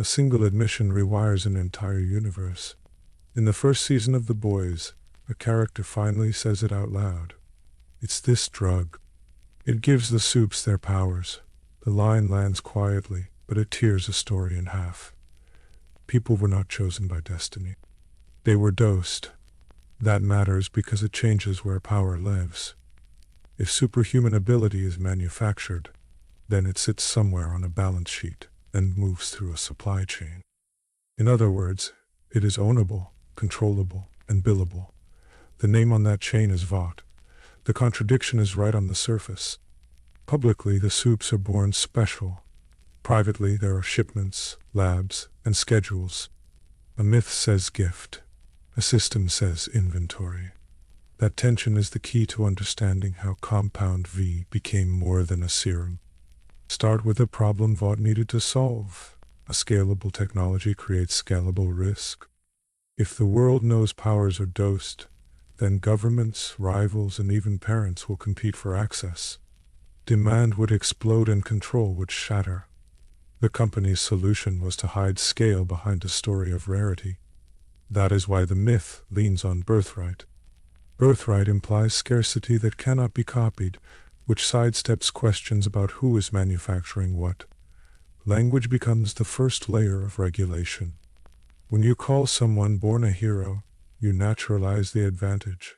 A single admission rewires an entire universe. In the first season of The Boys, a character finally says it out loud. It's this drug. It gives the Supes their powers. The line lands quietly, but it tears a story in half. People were not chosen by destiny. They were dosed. That matters because it changes where power lives. If superhuman ability is manufactured, then it sits somewhere on a balance sheet and moves through a supply chain. In other words, it is ownable, controllable, and billable. The name on that chain is Vought. The contradiction is right on the surface. Publicly, the Supes are born special. Privately, there are shipments, labs, and schedules. A myth says gift. A system says inventory. That tension is the key to understanding how Compound V became more than a serum. Start with a problem Vought needed to solve. A scalable technology creates scalable risk. If the world knows powers are dosed, then governments, rivals, and even parents will compete for access. Demand would explode and control would shatter. The company's solution was to hide scale behind a story of rarity. That is why the myth leans on birthright. Birthright implies scarcity that cannot be copied, which sidesteps questions about who is manufacturing what. Language becomes the first layer of regulation. When you call someone born a hero, you naturalize the advantage.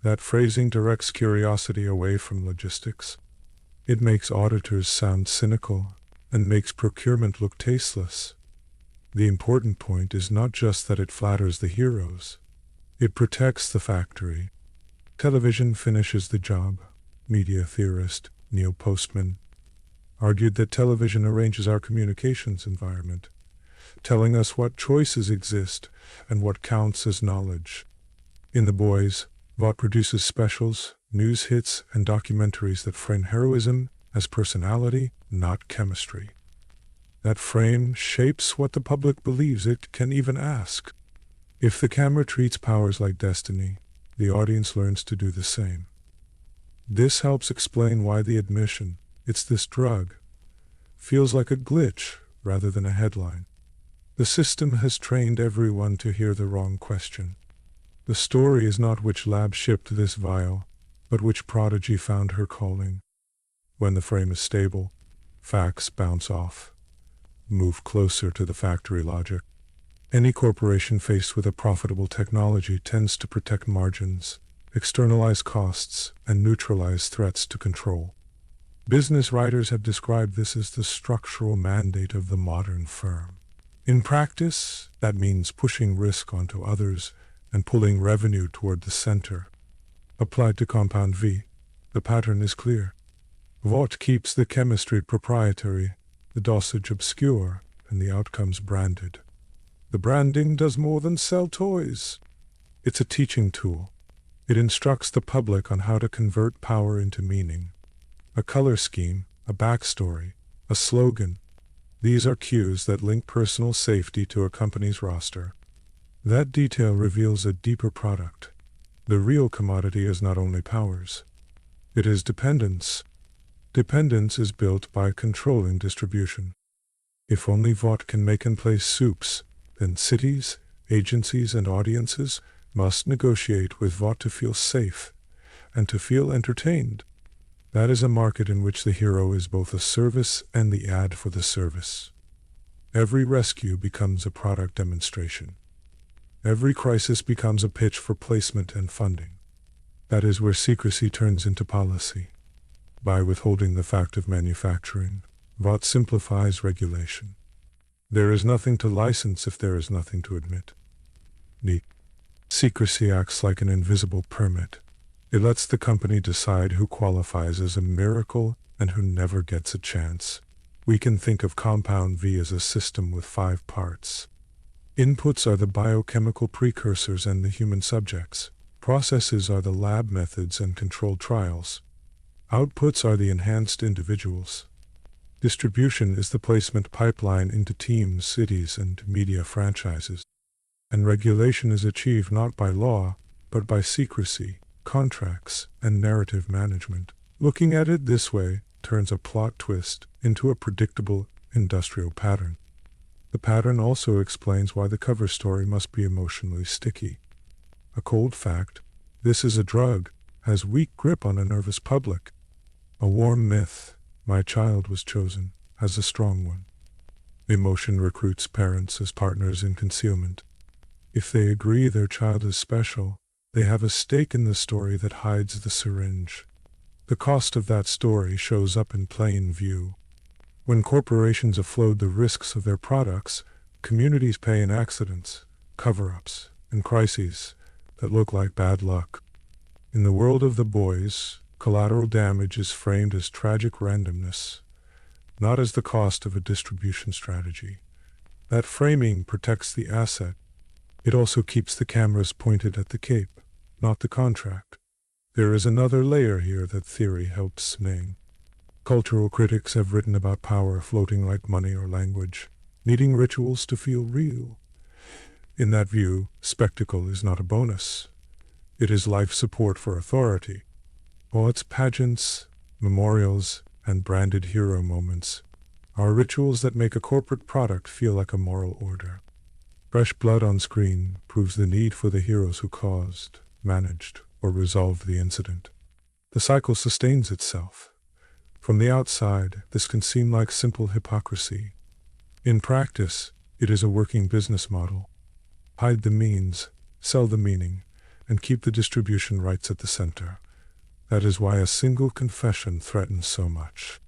That phrasing directs curiosity away from logistics. It makes auditors sound cynical and makes procurement look tasteless. The important point is not just that it flatters the heroes. It protects the factory. Television finishes the job. Media theorist Neil Postman argued that television arranges our communications environment, telling us what choices exist and what counts as knowledge. In The Boys, Vought produces specials, news hits, and documentaries that frame heroism as personality, not chemistry. That frame shapes what the public believes it can even ask. If the camera treats powers like destiny, the audience learns to do the same. This helps explain why the admission, "It's this drug," feels like a glitch rather than a headline. The system has trained everyone to hear the wrong question. The story is not which lab shipped this vial, but which prodigy found her calling. When the frame is stable, facts bounce off, move closer to the factory logic. Any corporation faced with a profitable technology tends to protect margins, externalize costs, and neutralize threats to control. Business writers have described this as the structural mandate of the modern firm. In practice, that means pushing risk onto others and pulling revenue toward the center. Applied to Compound V, the pattern is clear. Vought keeps the chemistry proprietary, the dosage obscure, and the outcomes branded. The branding does more than sell toys. It's a teaching tool. It instructs the public on how to convert power into meaning. A color scheme, a backstory, a slogan. These are cues that link personal safety to a company's roster. That detail reveals a deeper product. The real commodity is not only powers. It is dependence. Dependence is built by controlling distribution. If only Vought can make and place Supes, then cities, agencies, and audiences must negotiate with Vought to feel safe and to feel entertained. That is a market in which the hero is both a service and the ad for the service. Every rescue becomes a product demonstration. Every crisis becomes a pitch for placement and funding. That is where secrecy turns into policy. By withholding the fact of manufacturing, Vought simplifies regulation. There is nothing to license if there is nothing to admit. Secrecy acts like an invisible permit. It lets the company decide who qualifies as a miracle and who never gets a chance. We can think of Compound V as a system with 5 parts. Inputs are the biochemical precursors and the human subjects. Processes are the lab methods and controlled trials. Outputs are the enhanced individuals. Distribution is the placement pipeline into teams, cities, and media franchises. And regulation is achieved not by law, but by secrecy, contracts, and narrative management. Looking at it this way turns a plot twist into a predictable industrial pattern. The pattern also explains why the cover story must be emotionally sticky. A cold fact, this is a drug, has weak grip on a nervous public. A warm myth, my child was chosen, has a strong one. Emotion recruits parents as partners in concealment. If they agree their child is special, they have a stake in the story that hides the syringe. The cost of that story shows up in plain view. When corporations offload the risks of their products, communities pay in accidents, cover-ups, and crises that look like bad luck. In the world of the boys, collateral damage is framed as tragic randomness, not as the cost of a distribution strategy. That framing protects the asset. It also keeps the cameras pointed at the cape, not the contract. There is another layer here that theory helps name. Cultural critics have written about power floating like money or language, needing rituals to feel real. In that view, spectacle is not a bonus. It is life support for authority. All its pageants, memorials, and branded hero moments are rituals that make a corporate product feel like a moral order. Fresh blood on screen proves the need for the heroes who caused, managed, or resolved the incident. The cycle sustains itself. From the outside, this can seem like simple hypocrisy. In practice, it is a working business model. Hide the means, sell the meaning, and keep the distribution rights at the center. That is why a single confession threatens so much.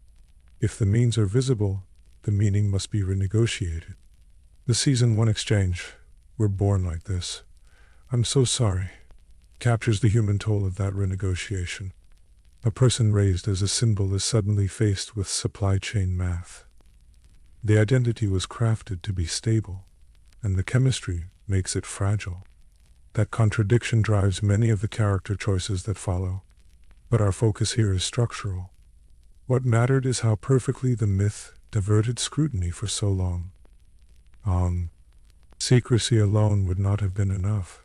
If the means are visible, the meaning must be renegotiated. The Season 1 exchange, "We're born like this. I'm so sorry," captures the human toll of that renegotiation. A person raised as a symbol is suddenly faced with supply chain math. The identity was crafted to be stable, and the chemistry makes it fragile. That contradiction drives many of the character choices that follow. But our focus here is structural. What mattered is how perfectly the myth diverted scrutiny for so long. Secrecy alone would not have been enough.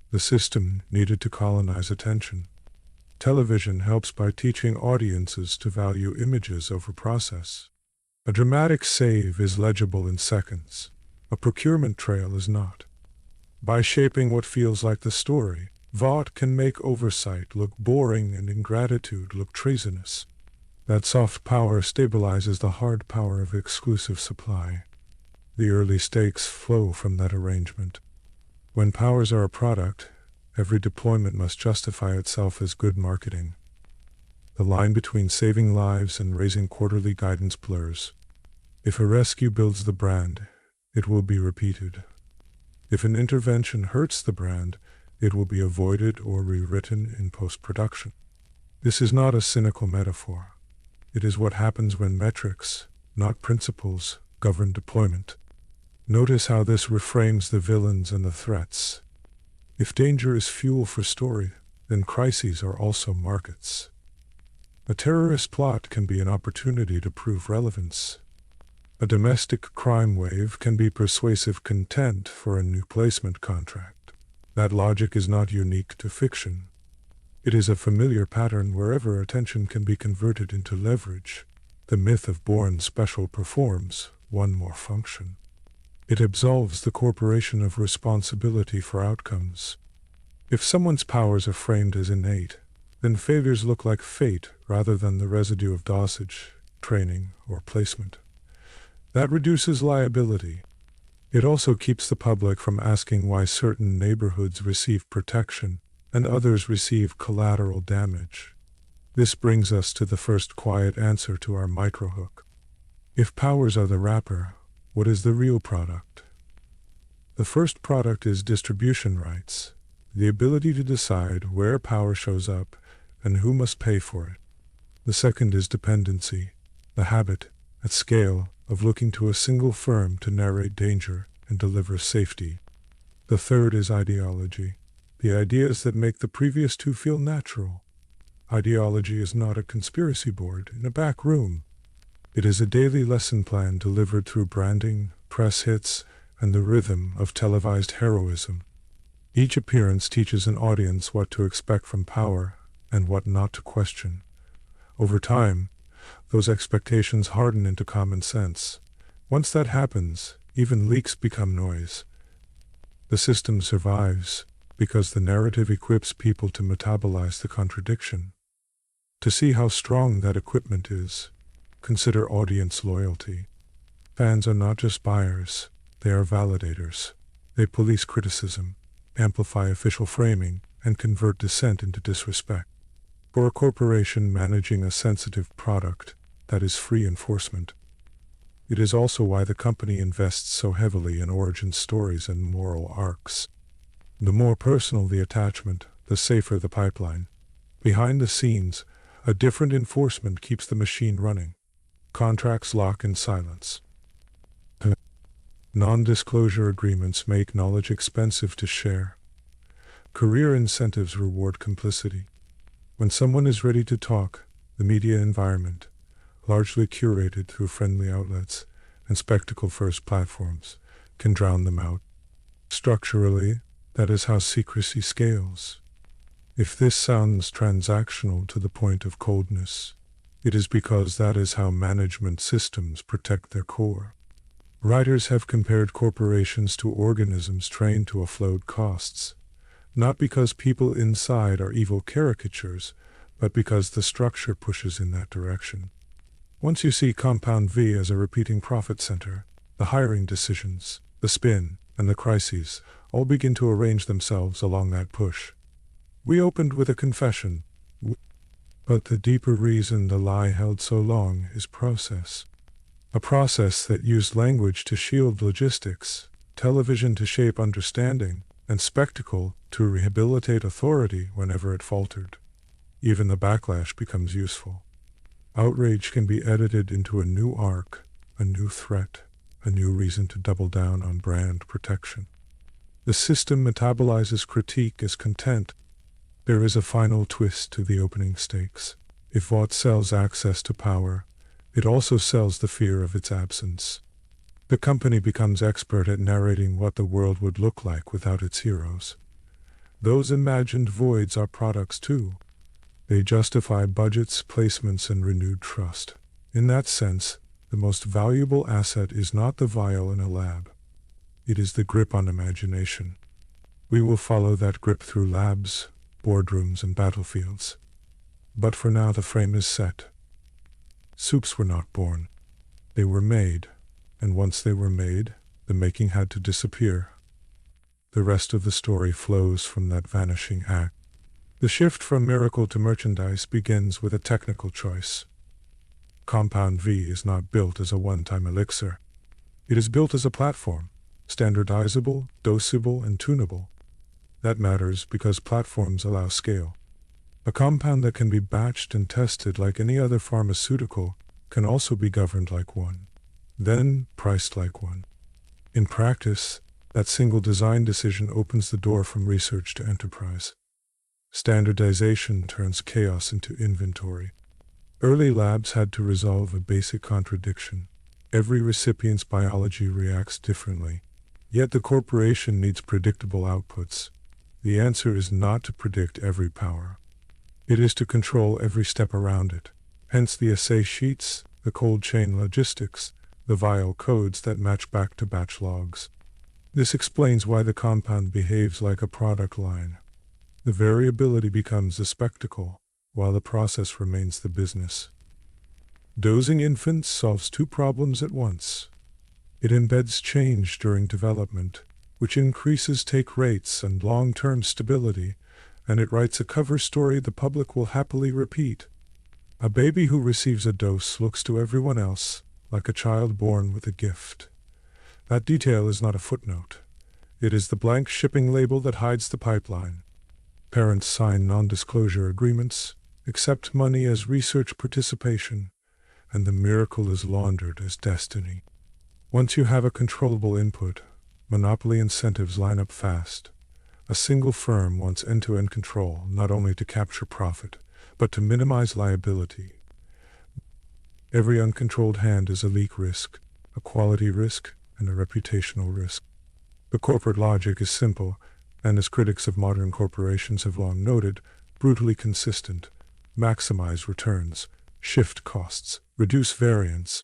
The system needed to colonize attention. Television helps by teaching audiences to value images over process. A dramatic save is legible in seconds. A procurement trail is not. By shaping what feels like the story, Vought can make oversight look boring and ingratitude look treasonous. That soft power stabilizes the hard power of exclusive supply. The early stakes flow from that arrangement. When powers are a product, every deployment must justify itself as good marketing. The line between saving lives and raising quarterly guidance blurs. If a rescue builds the brand, it will be repeated. If an intervention hurts the brand, it will be avoided or rewritten in post-production. This is not a cynical metaphor. It is what happens when metrics, not principles, govern deployment. Notice how this reframes the villains and the threats. If danger is fuel for story, then crises are also markets. A terrorist plot can be an opportunity to prove relevance. A domestic crime wave can be persuasive content for a new placement contract. That logic is not unique to fiction. It is a familiar pattern wherever attention can be converted into leverage. The myth of born special performs one more function. It absolves the corporation of responsibility for outcomes. If someone's powers are framed as innate, then failures look like fate rather than the residue of dosage, training, or placement. That reduces liability. It also keeps the public from asking why certain neighborhoods receive protection and others receive collateral damage. This brings us to the first quiet answer to our microhook. If powers are the wrapper, what is the real product? The first product is distribution rights, the ability to decide where power shows up and who must pay for it. The second is dependency, the habit, at scale, of looking to a single firm to narrate danger and deliver safety. The third is ideology, the ideas that make the previous two feel natural. Ideology is not a conspiracy board in a back room. It is a daily lesson plan delivered through branding, press hits, and the rhythm of televised heroism. Each appearance teaches an audience what to expect from power and what not to question. Over time, those expectations harden into common sense. Once that happens, Even leaks become noise. The system survives because the narrative equips people to metabolize the contradiction. To see how strong that equipment is, consider audience loyalty. Fans are not just buyers, they are validators. They police criticism, amplify official framing, and convert dissent into disrespect. For a corporation managing a sensitive product, that is free enforcement. It is also why the company invests so heavily in origin stories and moral arcs. The more personal the attachment, the safer the pipeline. Behind the scenes, a different enforcement keeps the machine running. Contracts lock in silence. Non-disclosure agreements make knowledge expensive to share. Career incentives reward complicity. When someone is ready to talk, the media environment, largely curated through friendly outlets and spectacle-first platforms, can drown them out. Structurally, that is how secrecy scales. If this sounds transactional to the point of coldness, it is because that is how management systems protect their core. Writers have compared corporations to organisms trained to offload costs, not because people inside are evil caricatures, but because the structure pushes in that direction. Once you see Compound V as a repeating profit center, the hiring decisions, the spin, and the crises all begin to arrange themselves along that push. We opened with a confession, but the deeper reason the lie held so long is process. A process that used language to shield logistics, television to shape understanding, and spectacle to rehabilitate authority whenever it faltered. Even the backlash becomes useful. Outrage can be edited into a new arc, a new threat, a new reason to double down on brand protection. The system metabolizes critique as content. There is a final twist to the opening stakes. If Vought sells access to power, it also sells the fear of its absence. The company becomes expert at narrating what the world would look like without its heroes. Those imagined voids are products too. They justify budgets, placements, and renewed trust. In that sense, the most valuable asset is not the vial in a lab. It is the grip on imagination. We will follow that grip through labs, boardrooms, and battlefields. But for now the frame is set. Supes were not born. They were made, and once they were made, the making had to disappear. The rest of the story flows from that vanishing act. The shift from miracle to merchandise begins with a technical choice. Compound V is not built as a one-time elixir. It is built as a platform, standardizable, dosable, and tunable. That matters because platforms allow scale. A compound that can be batched and tested like any other pharmaceutical can also be governed like one, then priced like one. In practice, that single design decision opens the door from research to enterprise. Standardization turns chaos into inventory. Early labs had to resolve a basic contradiction. Every recipient's biology reacts differently, yet the corporation needs predictable outputs. The answer is not to predict every power. It is to control every step around it. Hence the assay sheets, the cold chain logistics, the vial codes that match back-to-batch logs. This explains why the compound behaves like a product line. The variability becomes a spectacle, while the process remains the business. Dosing infants solves two problems at once. It embeds change during development, which increases take rates and long-term stability, and it writes a cover story the public will happily repeat. A baby who receives a dose looks to everyone else like a child born with a gift. That detail is not a footnote. It is the blank shipping label that hides the pipeline. Parents sign non-disclosure agreements, accept money as research participation, and the miracle is laundered as destiny. Once you have a controllable input, monopoly incentives line up fast. A single firm wants end-to-end control, not only to capture profit, but to minimize liability. Every uncontrolled hand is a leak risk, a quality risk, and a reputational risk. The corporate logic is simple, and as critics of modern corporations have long noted, brutally consistent. Maximize returns, shift costs, reduce variance.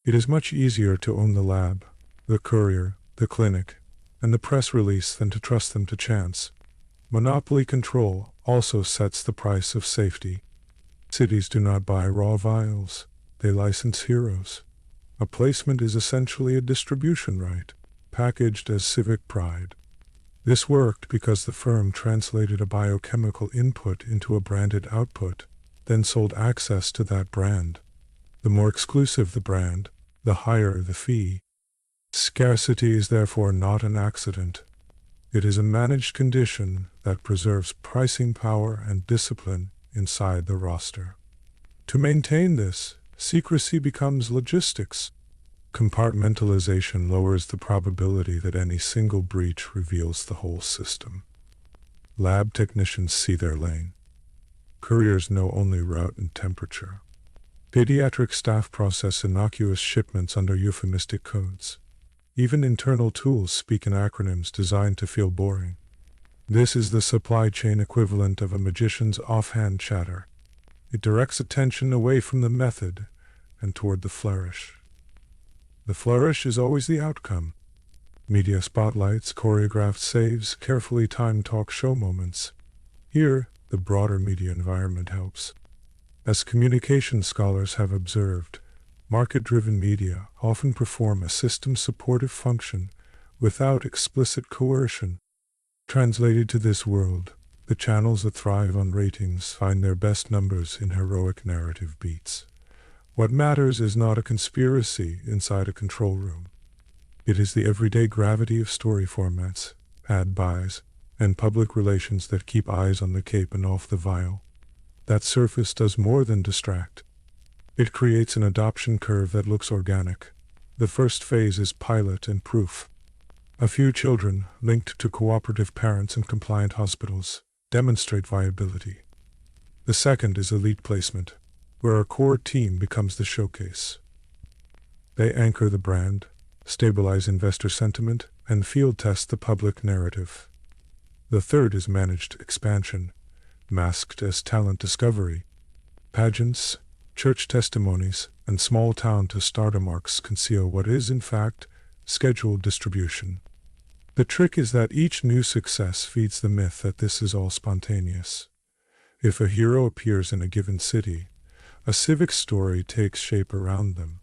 It is much easier to own the lab, the courier, the clinic, and the press release than to trust them to chance. Monopoly control also sets the price of safety. Cities do not buy raw vials, they license heroes. A placement is essentially a distribution right, packaged as civic pride. This worked because the firm translated a biochemical input into a branded output, then sold access to that brand. The more exclusive the brand, the higher the fee. Scarcity is therefore not an accident. It is a managed condition that preserves pricing power and discipline inside the roster. To maintain this, secrecy becomes logistics. Compartmentalization lowers the probability that any single breach reveals the whole system. Lab technicians see their lane. Couriers know only route and temperature. Pediatric staff process innocuous shipments under euphemistic codes. Even internal tools speak in acronyms designed to feel boring. This is the supply chain equivalent of a magician's offhand chatter. It directs attention away from the method and toward the flourish. The flourish is always the outcome. Media spotlights, choreographed saves, carefully timed talk show moments. Here, the broader media environment helps. As communication scholars have observed, market-driven media often perform a system-supportive function without explicit coercion. Translated to this world, the channels that thrive on ratings find their best numbers in heroic narrative beats. What matters is not a conspiracy inside a control room. It is the everyday gravity of story formats, ad buys, and public relations that keep eyes on the cape and off the vial. That surface does more than distract. It creates an adoption curve that looks organic. The first phase is pilot and proof. A few children, linked to cooperative parents and compliant hospitals, demonstrate viability. The second is elite placement, where a core team becomes the showcase. They anchor the brand, stabilize investor sentiment, and field test the public narrative. The third is managed expansion, masked as talent discovery. Pageants, church testimonies, and small-town to stardom arcs conceal what is, in fact, scheduled distribution. The trick is that each new success feeds the myth that this is all spontaneous. If a hero appears in a given city, a civic story takes shape around them.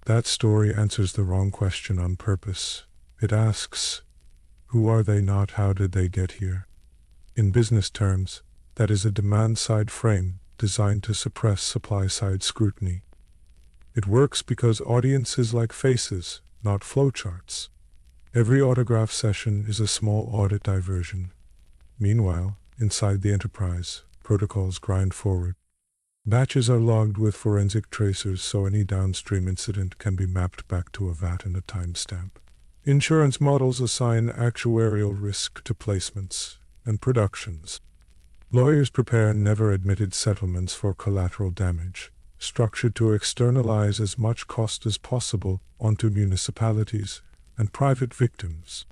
That story answers the wrong question on purpose. It asks, who are they, not how did they get here? In business terms, that is a demand-side frame designed to suppress supply-side scrutiny. It works because audiences like faces, not flowcharts. Every autograph session is a small audit diversion. Meanwhile, inside the enterprise, protocols grind forward. Batches are logged with forensic tracers so any downstream incident can be mapped back to a VAT and a timestamp. Insurance models assign actuarial risk to placements and productions. Lawyers prepare never-admitted settlements for collateral damage, structured to externalize as much cost as possible onto municipalities and private victims.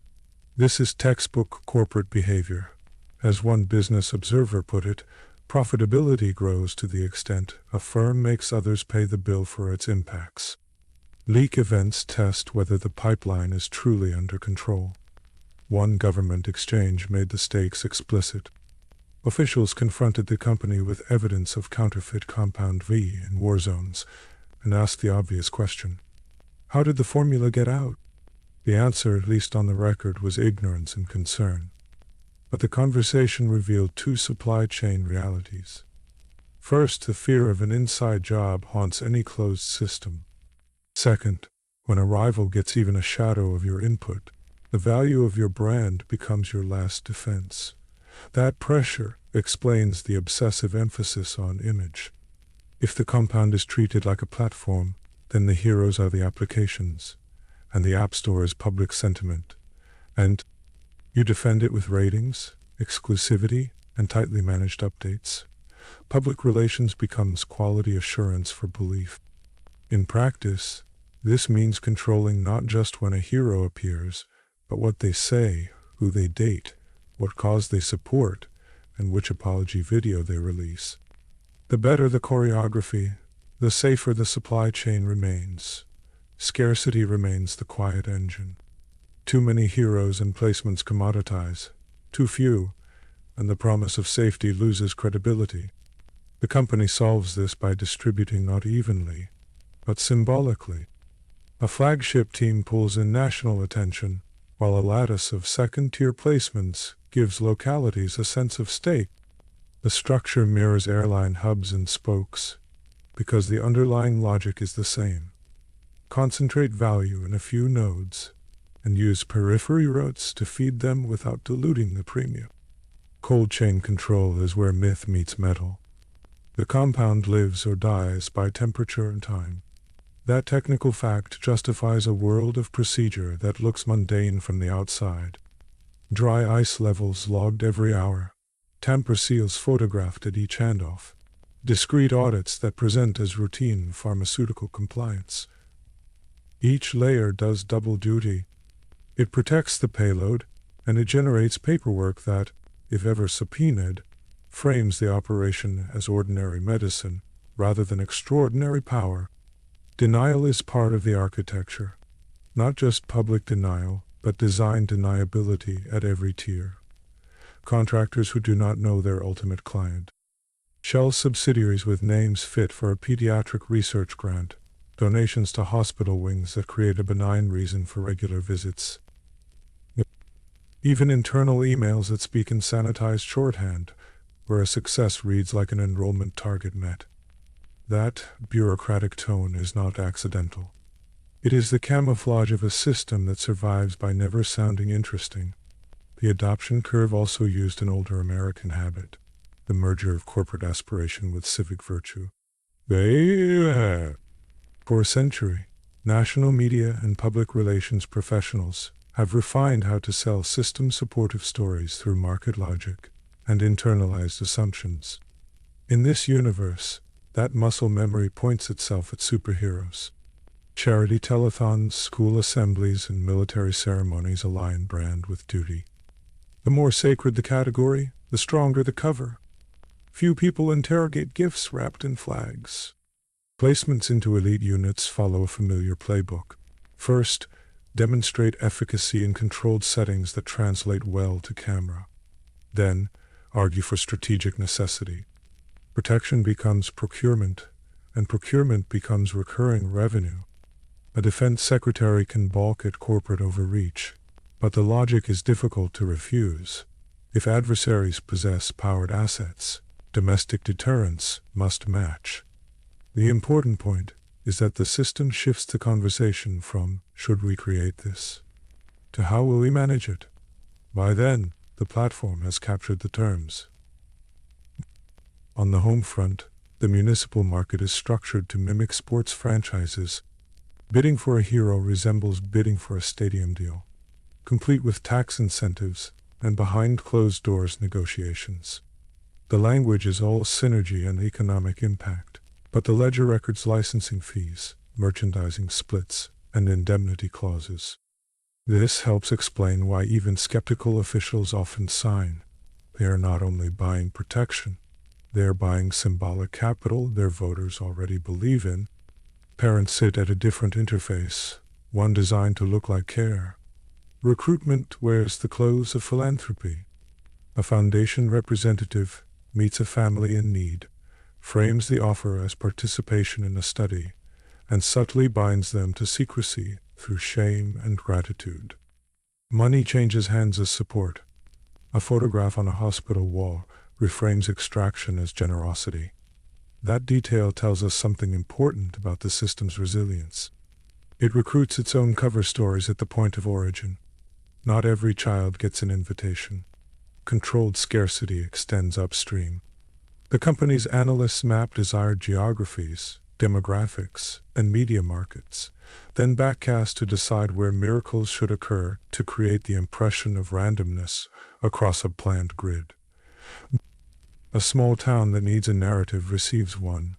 This is textbook corporate behavior. As one business observer put it, profitability grows to the extent a firm makes others pay the bill for its impacts. Leak events test whether the pipeline is truly under control. One government exchange made the stakes explicit. Officials confronted the company with evidence of counterfeit compound V in war zones and asked the obvious question: how did the formula get out? The answer, at least on the record, was ignorance and concern. But the conversation revealed two supply chain realities. First, the fear of an inside job haunts any closed system. Second, when a rival gets even a shadow of your input, the value of your brand becomes your last defense. That pressure explains the obsessive emphasis on image. If the compound is treated like a platform, then the heroes are the applications, and the App Store is public sentiment. And you defend it with ratings, exclusivity, and tightly managed updates. Public relations becomes quality assurance for belief. In practice, this means controlling not just when a hero appears, but what they say, who they date, what cause they support, and which apology video they release. The better the choreography, the safer the supply chain remains. Scarcity remains the quiet engine. Too many heroes and placements commoditize. Too few, and the promise of safety loses credibility. The company solves this by distributing not evenly, but symbolically. A flagship team pulls in national attention, while a lattice of second-tier placements gives localities a sense of stake. The structure mirrors airline hubs and spokes, because the underlying logic is the same. Concentrate value in a few nodes, and use periphery routes to feed them without diluting the premium. Cold chain control is where myth meets metal. The compound lives or dies by temperature and time. That technical fact justifies a world of procedure that looks mundane from the outside. Dry ice levels logged every hour. Tamper seals photographed at each handoff. Discrete audits that present as routine pharmaceutical compliance. Each layer does double duty. It protects the payload, and it generates paperwork that, if ever subpoenaed, frames the operation as ordinary medicine rather than extraordinary power. Denial is part of the architecture. Not just public denial, but design deniability at every tier. Contractors who do not know their ultimate client. Shell subsidiaries with names fit for a pediatric research grant. Donations to hospital wings that create a benign reason for regular visits. Even internal emails that speak in sanitized shorthand, where a success reads like an enrollment target met. That bureaucratic tone is not accidental. It is the camouflage of a system that survives by never sounding interesting. The adoption curve also used an older American habit, the merger of corporate aspiration with civic virtue. For a century, national media and public relations professionals have refined how to sell system-supportive stories through market logic and internalized assumptions. In this universe, that muscle memory points itself at superheroes. Charity telethons, school assemblies, and military ceremonies align brand with duty. The more sacred the category, the stronger the cover. Few people interrogate gifts wrapped in flags. Placements into elite units follow a familiar playbook. First, demonstrate efficacy in controlled settings that translate well to camera. Then, argue for strategic necessity. Protection becomes procurement, and procurement becomes recurring revenue. A defense secretary can balk at corporate overreach, but the logic is difficult to refuse. If adversaries possess powered assets, domestic deterrence must match. The important point is that the system shifts the conversation from, should we create this, to how will we manage it? By then, the platform has captured the terms. On the home front, the municipal market is structured to mimic sports franchises. Bidding for a hero resembles bidding for a stadium deal, complete with tax incentives and behind closed-doors negotiations. The language is all synergy and economic impact, but the ledger records licensing fees, merchandising splits, and indemnity clauses. This helps explain why even skeptical officials often sign. They are not only buying protection, they are buying symbolic capital their voters already believe in. Parents sit at a different interface, one designed to look like care. Recruitment wears the clothes of philanthropy. A foundation representative meets a family in need, frames the offer as participation in a study, and subtly binds them to secrecy through shame and gratitude. Money changes hands as support. A photograph on a hospital wall reframes extraction as generosity. That detail tells us something important about the system's resilience. It recruits its own cover stories at the point of origin. Not every child gets an invitation. Controlled scarcity extends upstream. The company's analysts map desired geographies, demographics, and media markets, then backcast to decide where miracles should occur to create the impression of randomness across a planned grid. A small town that needs a narrative receives one.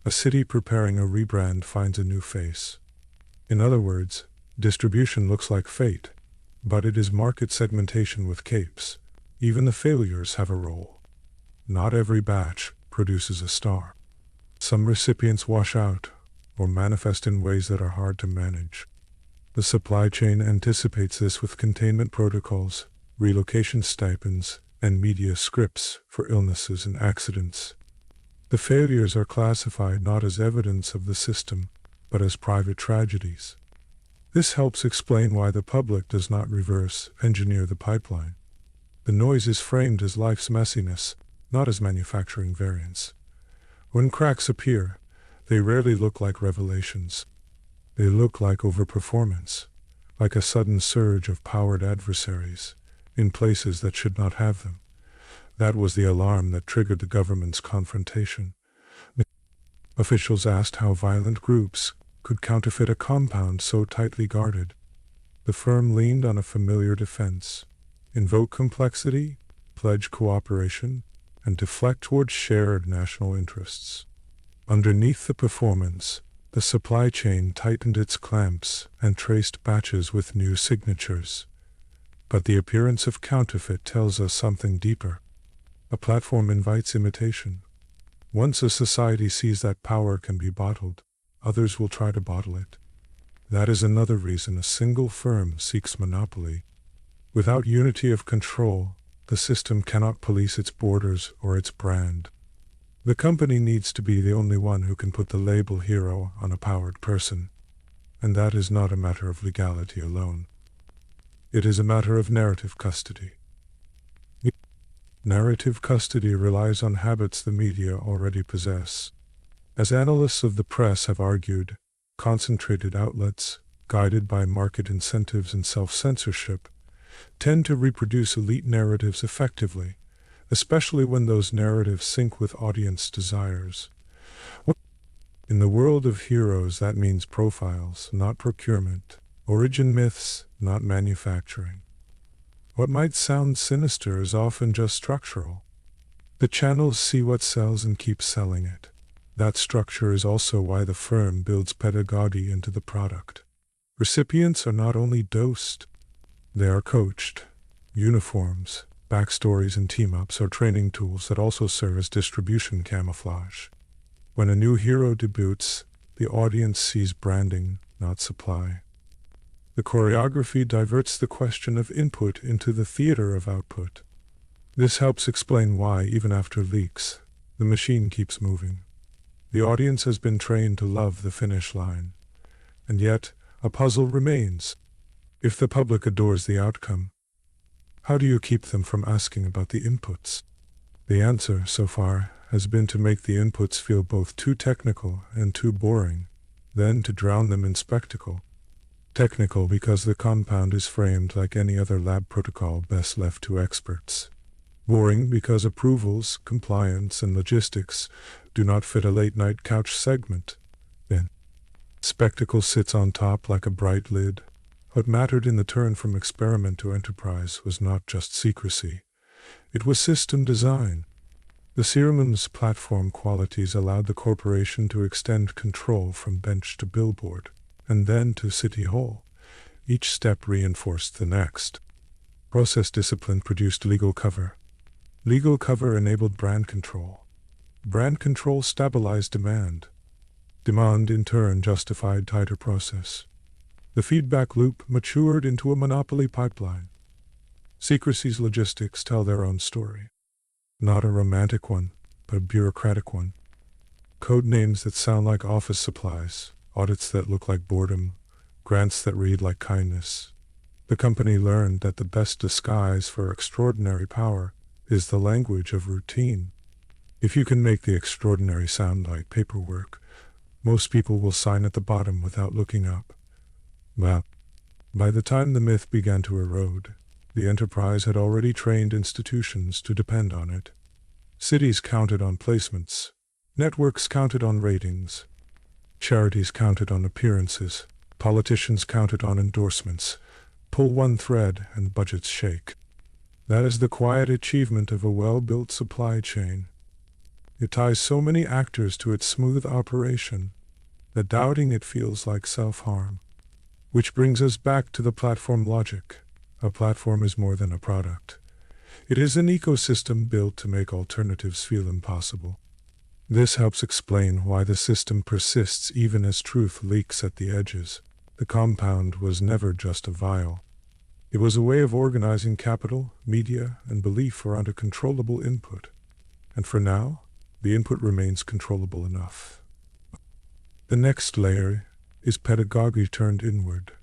A city preparing a rebrand finds a new face. In other words, distribution looks like fate, but it is market segmentation with capes. Even the failures have a role. Not every batch produces a star. Some recipients wash out, or manifest in ways that are hard to manage. The supply chain anticipates this with containment protocols, relocation stipends, and media scripts for illnesses and accidents. The failures are classified not as evidence of the system, but as private tragedies. This helps explain why the public does not reverse engineer the pipeline. The noise is framed as life's messiness, not as manufacturing variance. When cracks appear, they rarely look like revelations. They look like overperformance, like a sudden surge of powered adversaries in places that should not have them. That was the alarm that triggered the government's confrontation. Officials asked how violent groups could counterfeit a compound so tightly guarded. The firm leaned on a familiar defense: invoke complexity, pledge cooperation, and deflect towards shared national interests. Underneath the performance, the supply chain tightened its clamps and traced batches with new signatures. But the appearance of counterfeit tells us something deeper. A platform invites imitation. Once a society sees that power can be bottled, others will try to bottle it. That is another reason a single firm seeks monopoly. Without unity of control, the system cannot police its borders or its brand. The company needs to be the only one who can put the label hero on a powered person. And that is not a matter of legality alone. It is a matter of narrative custody. Narrative custody relies on habits the media already possess. As analysts of the press have argued, concentrated outlets, guided by market incentives and self-censorship, tend to reproduce elite narratives effectively, especially when those narratives sync with audience desires. In the world of heroes, that means profiles, not procurement, origin myths, not manufacturing. What might sound sinister is often just structural. The channels see what sells and keep selling it. That structure is also why the firm builds pedagogy into the product. Recipients are not only dosed, they are coached. Uniforms, backstories, and team-ups are training tools that also serve as distribution camouflage. When a new hero debuts, the audience sees branding, not supply. The choreography diverts the question of input into the theater of output. This helps explain why, even after leaks, the machine keeps moving. The audience has been trained to love the finish line. And yet, a puzzle remains. If the public adores the outcome, how do you keep them from asking about the inputs? The answer, so far, has been to make the inputs feel both too technical and too boring, then to drown them in spectacle. Technical because the compound is framed like any other lab protocol best left to experts. Boring because approvals, compliance, and logistics do not fit a late-night couch segment. Then, spectacle sits on top like a bright lid. What mattered in the turn from experiment to enterprise was not just secrecy. It was system design. The Serum's platform qualities allowed the corporation to extend control from bench to billboard, and then to City Hall. Each step reinforced the next. Process discipline produced legal cover. Legal cover enabled brand control. Brand control stabilized demand. Demand, in turn, justified tighter process. The feedback loop matured into a monopoly pipeline. Secrecy's logistics tell their own story. Not a romantic one, but a bureaucratic one. Code names that sound like office supplies, audits that look like boredom, grants that read like kindness. The company learned that the best disguise for extraordinary power is the language of routine. If you can make the extraordinary sound like paperwork, most people will sign at the bottom without looking up. Well, by the time the myth began to erode, the enterprise had already trained institutions to depend on it. Cities counted on placements. Networks counted on ratings. Charities counted on appearances. Politicians counted on endorsements. Pull one thread and budgets shake. That is the quiet achievement of a well-built supply chain. It ties so many actors to its smooth operation that doubting it feels like self-harm. Which brings us back to the platform logic. A platform is more than a product. It is an ecosystem built to make alternatives feel impossible. This helps explain why the system persists even as truth leaks at the edges. The compound was never just a vial. It was a way of organizing capital, media, and belief around a controllable input. And for now, the input remains controllable enough. The next layer is pedagogy turned inward,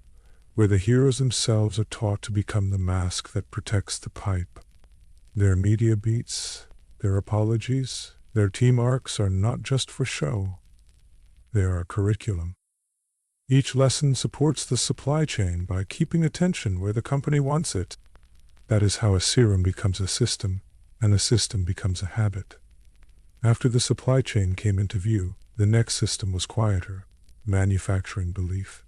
where the heroes themselves are taught to become the mask that protects the pipe. Their media beats, their apologies, their team arcs are not just for show. They are a curriculum. Each lesson supports the supply chain by keeping attention where the company wants it. That is how a serum becomes a system, and a system becomes a habit. After the supply chain came into view, the next system was quieter, manufacturing belief.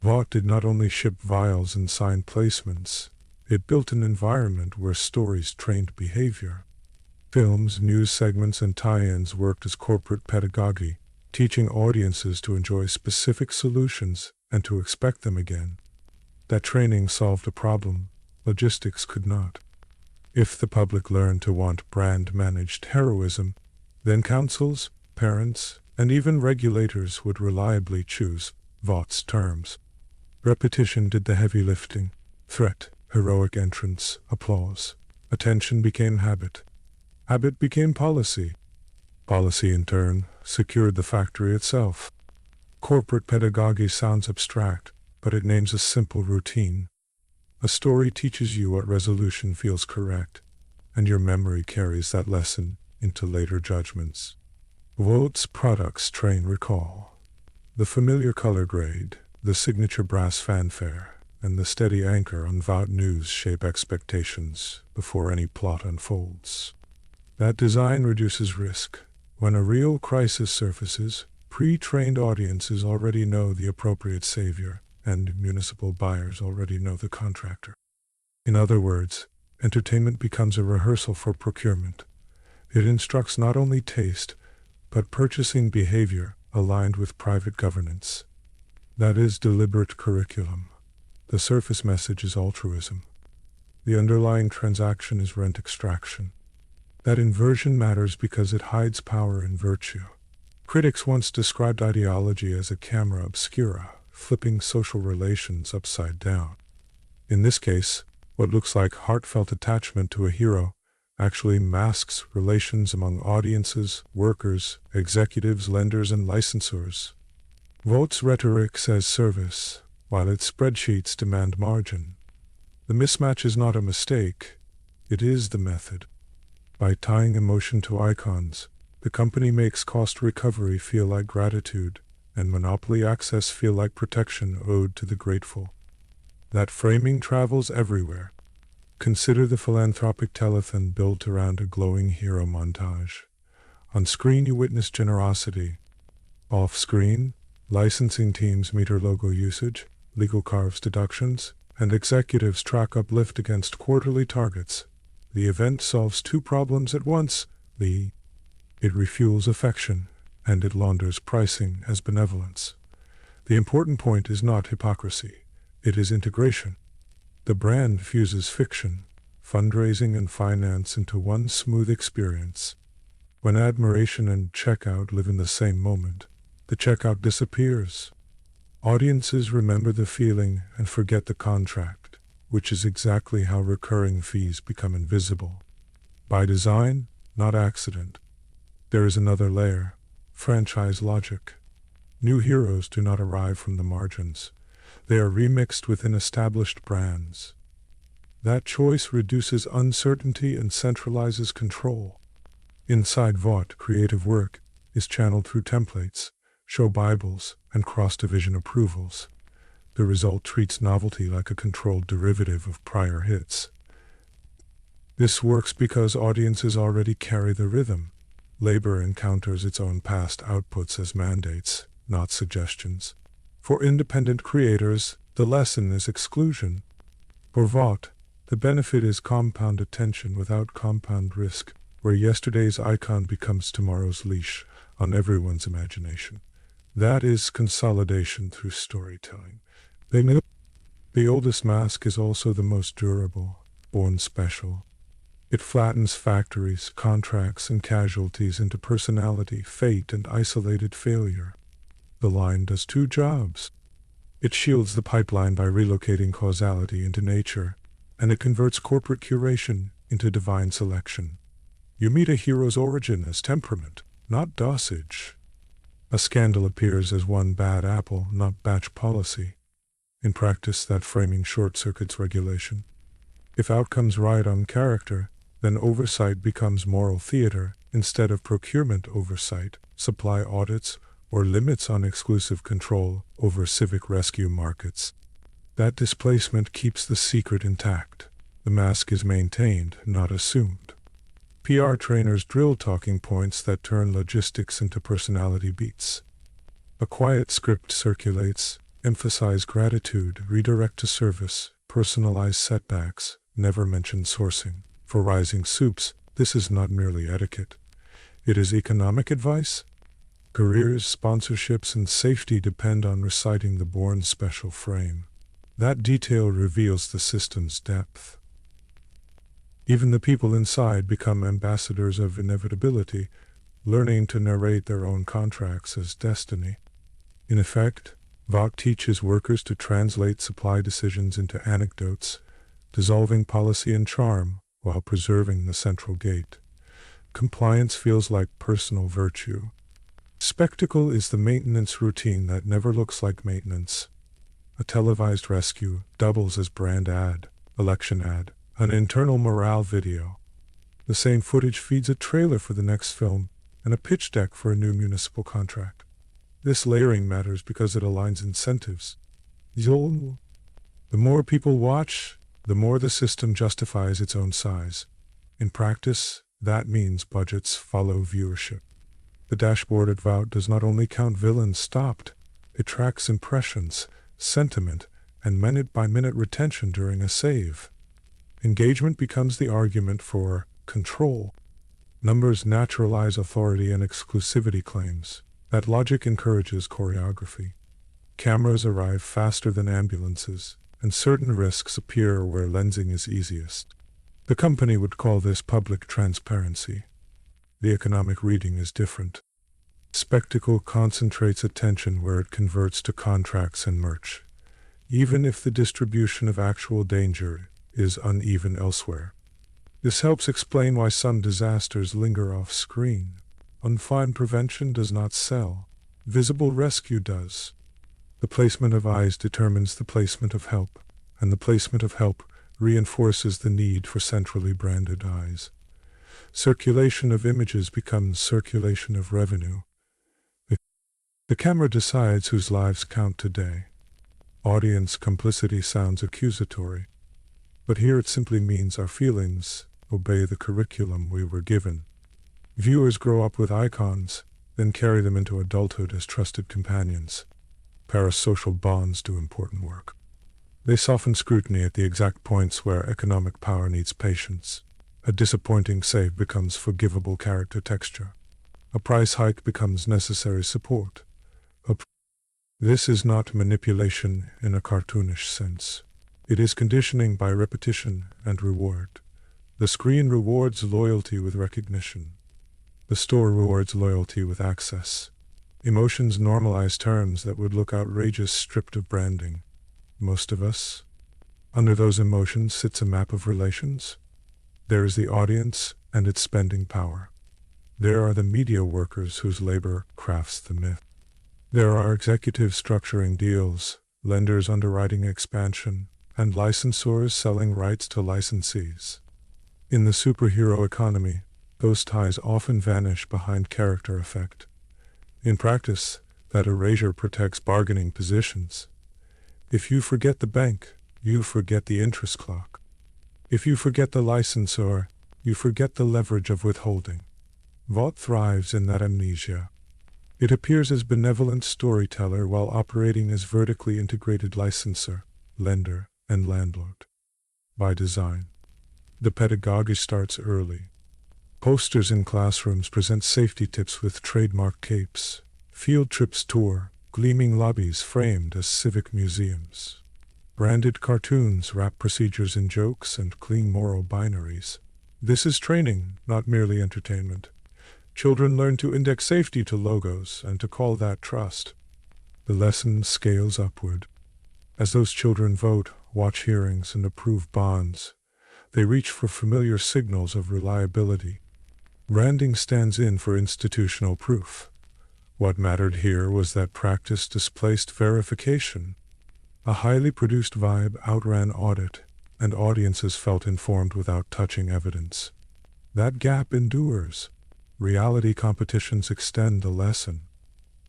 Vought did not only ship vials and sign placements, it built an environment where stories trained behavior. Films, news segments, and tie-ins worked as corporate pedagogy, teaching audiences to enjoy specific solutions and to expect them again. That training solved a problem logistics could not. If the public learned to want brand-managed heroism, then councils, parents, and even regulators would reliably choose Vought's terms. Repetition did the heavy lifting. Threat, heroic entrance, applause. Attention became habit. Habit became policy. Policy, in turn, secured the factory itself. Corporate pedagogy sounds abstract, but it names a simple routine. A story teaches you what resolution feels correct, and your memory carries that lesson into later judgments. Vought's products train recall. The familiar color grade, the signature brass fanfare, and the steady anchor on Vought news shape expectations before any plot unfolds. That design reduces risk. When a real crisis surfaces, pre-trained audiences already know the appropriate savior, and municipal buyers already know the contractor. In other words, entertainment becomes a rehearsal for procurement. It instructs not only taste, but purchasing behavior aligned with private governance. That is deliberate curriculum. The surface message is altruism. The underlying transaction is rent extraction. That inversion matters because it hides power and virtue. Critics once described ideology as a camera obscura, flipping social relations upside down. In this case, what looks like heartfelt attachment to a hero actually masks relations among audiences, workers, executives, lenders, and licensors. Vought's rhetoric says service, while its spreadsheets demand margin. The mismatch is not a mistake, it is the method. By tying emotion to icons, the company makes cost recovery feel like gratitude, and monopoly access feel like protection owed to the grateful. That framing travels everywhere. Consider the philanthropic telethon built around a glowing hero montage. On screen you witness generosity. Off-screen, licensing teams meter logo usage, legal carves deductions, and executives track uplift against quarterly targets. The event solves two problems at once. It refuels affection, and it launders pricing as benevolence. The important point is not hypocrisy, it is integration. The brand fuses fiction, fundraising, and finance into one smooth experience. When admiration and checkout live in the same moment, the checkout disappears. Audiences remember the feeling and forget the contract, which is exactly how recurring fees become invisible. By design, not accident. There is another layer, franchise logic. New heroes do not arrive from the margins. They are remixed within established brands. That choice reduces uncertainty and centralizes control. Inside Vought, creative work is channeled through templates, show Bibles, and cross-division approvals. The result treats novelty like a controlled derivative of prior hits. This works because audiences already carry the rhythm. Labor encounters its own past outputs as mandates, not suggestions. For independent creators, the lesson is exclusion. For Vought, the benefit is compound attention without compound risk, where yesterday's icon becomes tomorrow's leash on everyone's imagination. That is consolidation through storytelling. The oldest mask is also the most durable, born special. It flattens factories, contracts, and casualties into personality, fate, and isolated failure. The line does two jobs. It shields the pipeline by relocating causality into nature, and it converts corporate curation into divine selection. You meet a hero's origin as temperament, not dosage. A scandal appears as one bad apple, not batch policy. In practice, that framing short-circuits regulation. If outcomes ride on character, then oversight becomes moral theater instead of procurement oversight, supply audits, or limits on exclusive control over civic rescue markets. That displacement keeps the secret intact. The mask is maintained, not assumed. PR trainers drill talking points that turn logistics into personality beats. A quiet script circulates, emphasize gratitude, redirect to service, personalize setbacks, never mention sourcing. For rising Supes, this is not merely etiquette. It is economic advice. Careers, sponsorships, and safety depend on reciting the Bourne special frame. That detail reveals the system's depth. Even the people inside become ambassadors of inevitability, learning to narrate their own contracts as destiny. In effect, Vought teaches workers to translate supply decisions into anecdotes, dissolving policy and charm while preserving the central gate. Compliance feels like personal virtue. Spectacle is the maintenance routine that never looks like maintenance. A televised rescue doubles as brand ad, election ad, an internal morale video. The same footage feeds a trailer for the next film and a pitch deck for a new municipal contract. This layering matters because it aligns incentives. The more people watch, the more the system justifies its own size. In practice, that means budgets follow viewership. The dashboard at Vought does not only count villains stopped, it tracks impressions, sentiment, and minute-by-minute retention during a save. Engagement becomes the argument for control. Numbers naturalize authority and exclusivity claims. That logic encourages choreography. Cameras arrive faster than ambulances, and certain risks appear where lensing is easiest. The company would call this public transparency. The economic reading is different. Spectacle concentrates attention where it converts to contracts and merch, even if the distribution of actual danger is uneven elsewhere. This helps explain why some disasters linger off-screen. Unfound prevention does not sell. Visible rescue does. The placement of eyes determines the placement of help, and the placement of help reinforces the need for centrally branded eyes. Circulation of images becomes circulation of revenue. The camera decides whose lives count today. Audience complicity sounds accusatory, but here it simply means our feelings obey the curriculum we were given. Viewers grow up with icons, then carry them into adulthood as trusted companions. Parasocial bonds do important work. They soften scrutiny at the exact points where economic power needs patience. A disappointing save becomes forgivable character texture. A price hike becomes necessary support. This is not manipulation in a cartoonish sense. It is conditioning by repetition and reward. The screen rewards loyalty with recognition. The store rewards loyalty with access. Emotions normalize terms that would look outrageous stripped of branding. Most of us. Under those emotions sits a map of relations. There is the audience and its spending power. There are the media workers whose labor crafts the myth. There are executives structuring deals, lenders underwriting expansion, and licensors selling rights to licensees. In the superhero economy, those ties often vanish behind character effect. In practice, that erasure protects bargaining positions. If you forget the bank, you forget the interest clock. If you forget the licensor, you forget the leverage of withholding. Vought thrives in that amnesia. It appears as benevolent storyteller while operating as vertically integrated licensor, lender, and landlord. By design. The pedagogy starts early. Posters in classrooms present safety tips with trademark capes. Field trips tour, gleaming lobbies framed as civic museums. Branded cartoons wrap procedures in jokes and clean moral binaries. This is training, not merely entertainment. Children learn to index safety to logos and to call that trust. The lesson scales upward. As those children vote, watch hearings, and approve bonds, they reach for familiar signals of reliability. Branding stands in for institutional proof. What mattered here was that practice displaced verification. A highly produced vibe outran audit, and audiences felt informed without touching evidence. That gap endures. Reality competitions extend the lesson.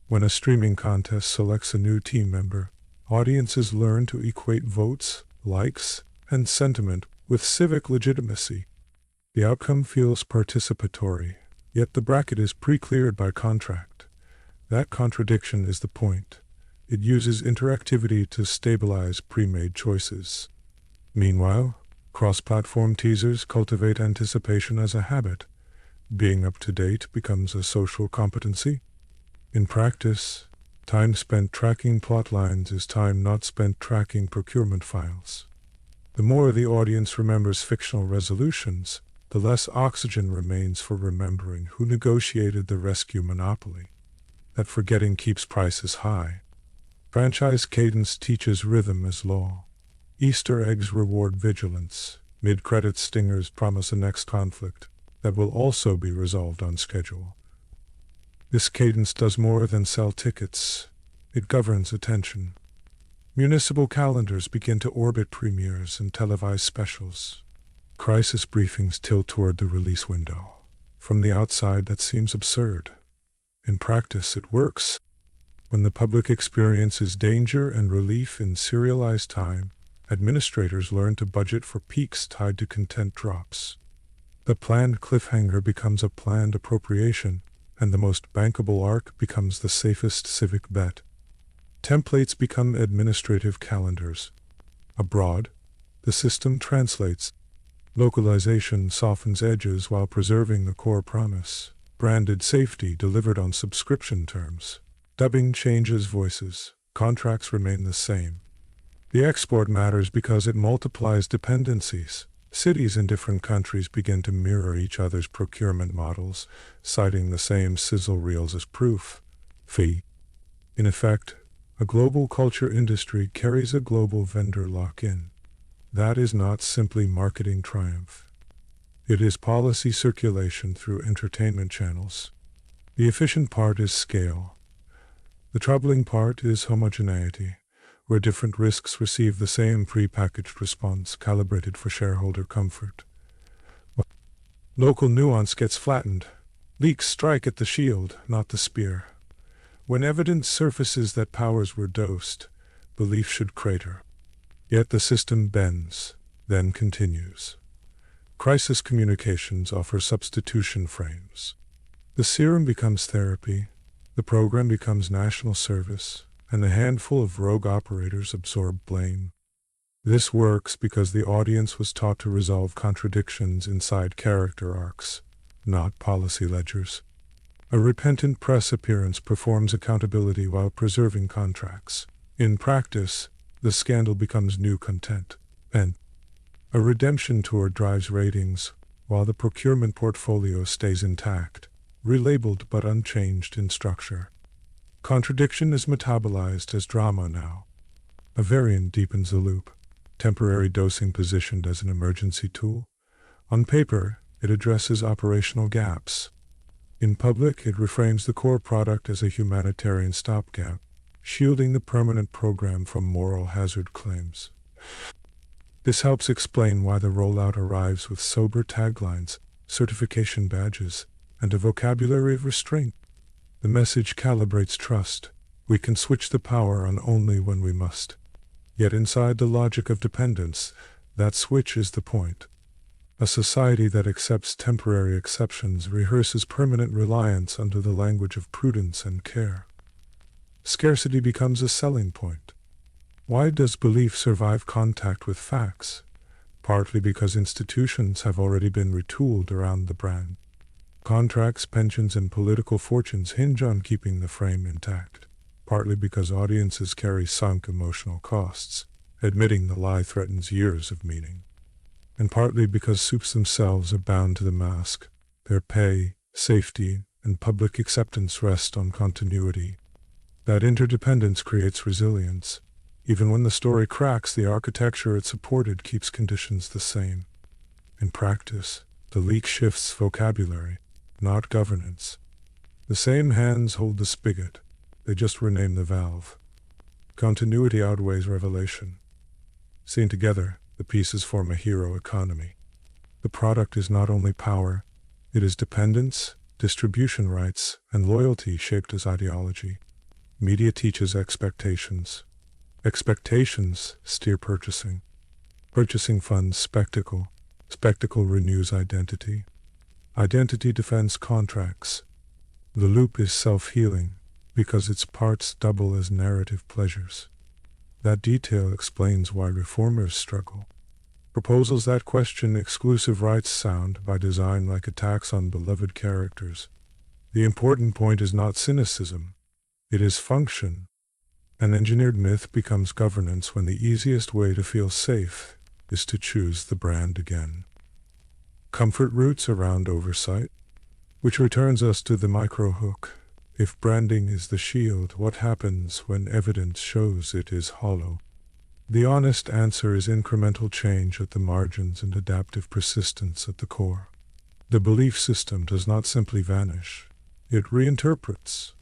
When a streaming contest selects a new team member, audiences learn to equate votes, likes, and sentiment with civic legitimacy. The outcome feels participatory, yet the bracket is pre-cleared by contract. That contradiction is the point. It uses interactivity to stabilize pre-made choices. Meanwhile, cross-platform teasers cultivate anticipation as a habit. Being up to date becomes a social competency. In practice, time spent tracking plotlines is time not spent tracking procurement files. The more the audience remembers fictional resolutions, the less oxygen remains for remembering who negotiated the rescue monopoly. That forgetting keeps prices high. Franchise cadence teaches rhythm as law. Easter eggs reward vigilance. Mid-credit stingers promise a next conflict that will also be resolved on schedule. This cadence does more than sell tickets. It governs attention. Municipal calendars begin to orbit premieres and televise specials. Crisis briefings tilt toward the release window. From the outside, that seems absurd. In practice, it works. When the public experiences danger and relief in serialized time, administrators learn to budget for peaks tied to content drops. The planned cliffhanger becomes a planned appropriation, and the most bankable arc becomes the safest civic bet. Templates become administrative calendars. Abroad, the system translates. Localization softens edges while preserving the core promise. Branded safety delivered on subscription terms. Dubbing changes voices. Contracts remain the same. The export matters because it multiplies dependencies. Cities in different countries begin to mirror each other's procurement models, citing the same sizzle reels as proof. Fee. In effect, a global culture industry carries a global vendor lock-in. That is not simply marketing triumph. It is policy circulation through entertainment channels. The efficient part is scale. The troubling part is homogeneity, where different risks receive the same pre-packaged response calibrated for shareholder comfort. Local nuance gets flattened. Leaks strike at the shield, not the spear. When evidence surfaces that powers were dosed, belief should crater. Yet the system bends, then continues. Crisis communications offer substitution frames. The serum becomes therapy, the program becomes national service, and a handful of rogue operators absorb blame. This works because the audience was taught to resolve contradictions inside character arcs, not policy ledgers. A repentant press appearance performs accountability while preserving contracts. In practice, the scandal becomes new content, and a redemption tour drives ratings, while the procurement portfolio stays intact, relabeled but unchanged in structure. Contradiction is metabolized as drama now. A variant deepens the loop, temporary dosing positioned as an emergency tool. On paper, it addresses operational gaps. In public, it reframes the core product as a humanitarian stopgap, shielding the permanent program from moral hazard claims. This helps explain why the rollout arrives with sober taglines, certification badges, and a vocabulary of restraint. The message calibrates trust. We can switch the power on only when we must. Yet inside the logic of dependence, that switch is the point. A society that accepts temporary exceptions rehearses permanent reliance under the language of prudence and care. Scarcity becomes a selling point. Why does belief survive contact with facts? Partly because institutions have already been retooled around the brand. Contracts, pensions, and political fortunes hinge on keeping the frame intact. Partly because audiences carry sunk emotional costs, admitting the lie threatens years of meaning. and partly because Supes themselves are bound to the mask. Their pay, safety, and public acceptance rest on continuity. That interdependence creates resilience. Even when the story cracks, the architecture it supported keeps conditions the same. In practice, the leak shifts vocabulary, not governance. The same hands hold the spigot, they just rename the valve. Continuity outweighs revelation. Seen together, the pieces form a hero economy. The product is not only power, it is dependence, distribution rights, and loyalty shaped as ideology. Media teaches expectations. Expectations steer purchasing. Purchasing funds spectacle. Spectacle renews identity. Identity defends contracts. The loop is self-healing because its parts double as narrative pleasures. That detail explains why reformers struggle. Proposals that question exclusive rights sound by design like attacks on beloved characters. The important point is not cynicism, it is function. An engineered myth becomes governance when the easiest way to feel safe is to choose the brand again. Comfort roots around oversight, which returns us to the micro-hook. If branding is the shield, what happens when evidence shows it is hollow? The honest answer is incremental change at the margins and adaptive persistence at the core. The belief system does not simply vanish, it reinterprets.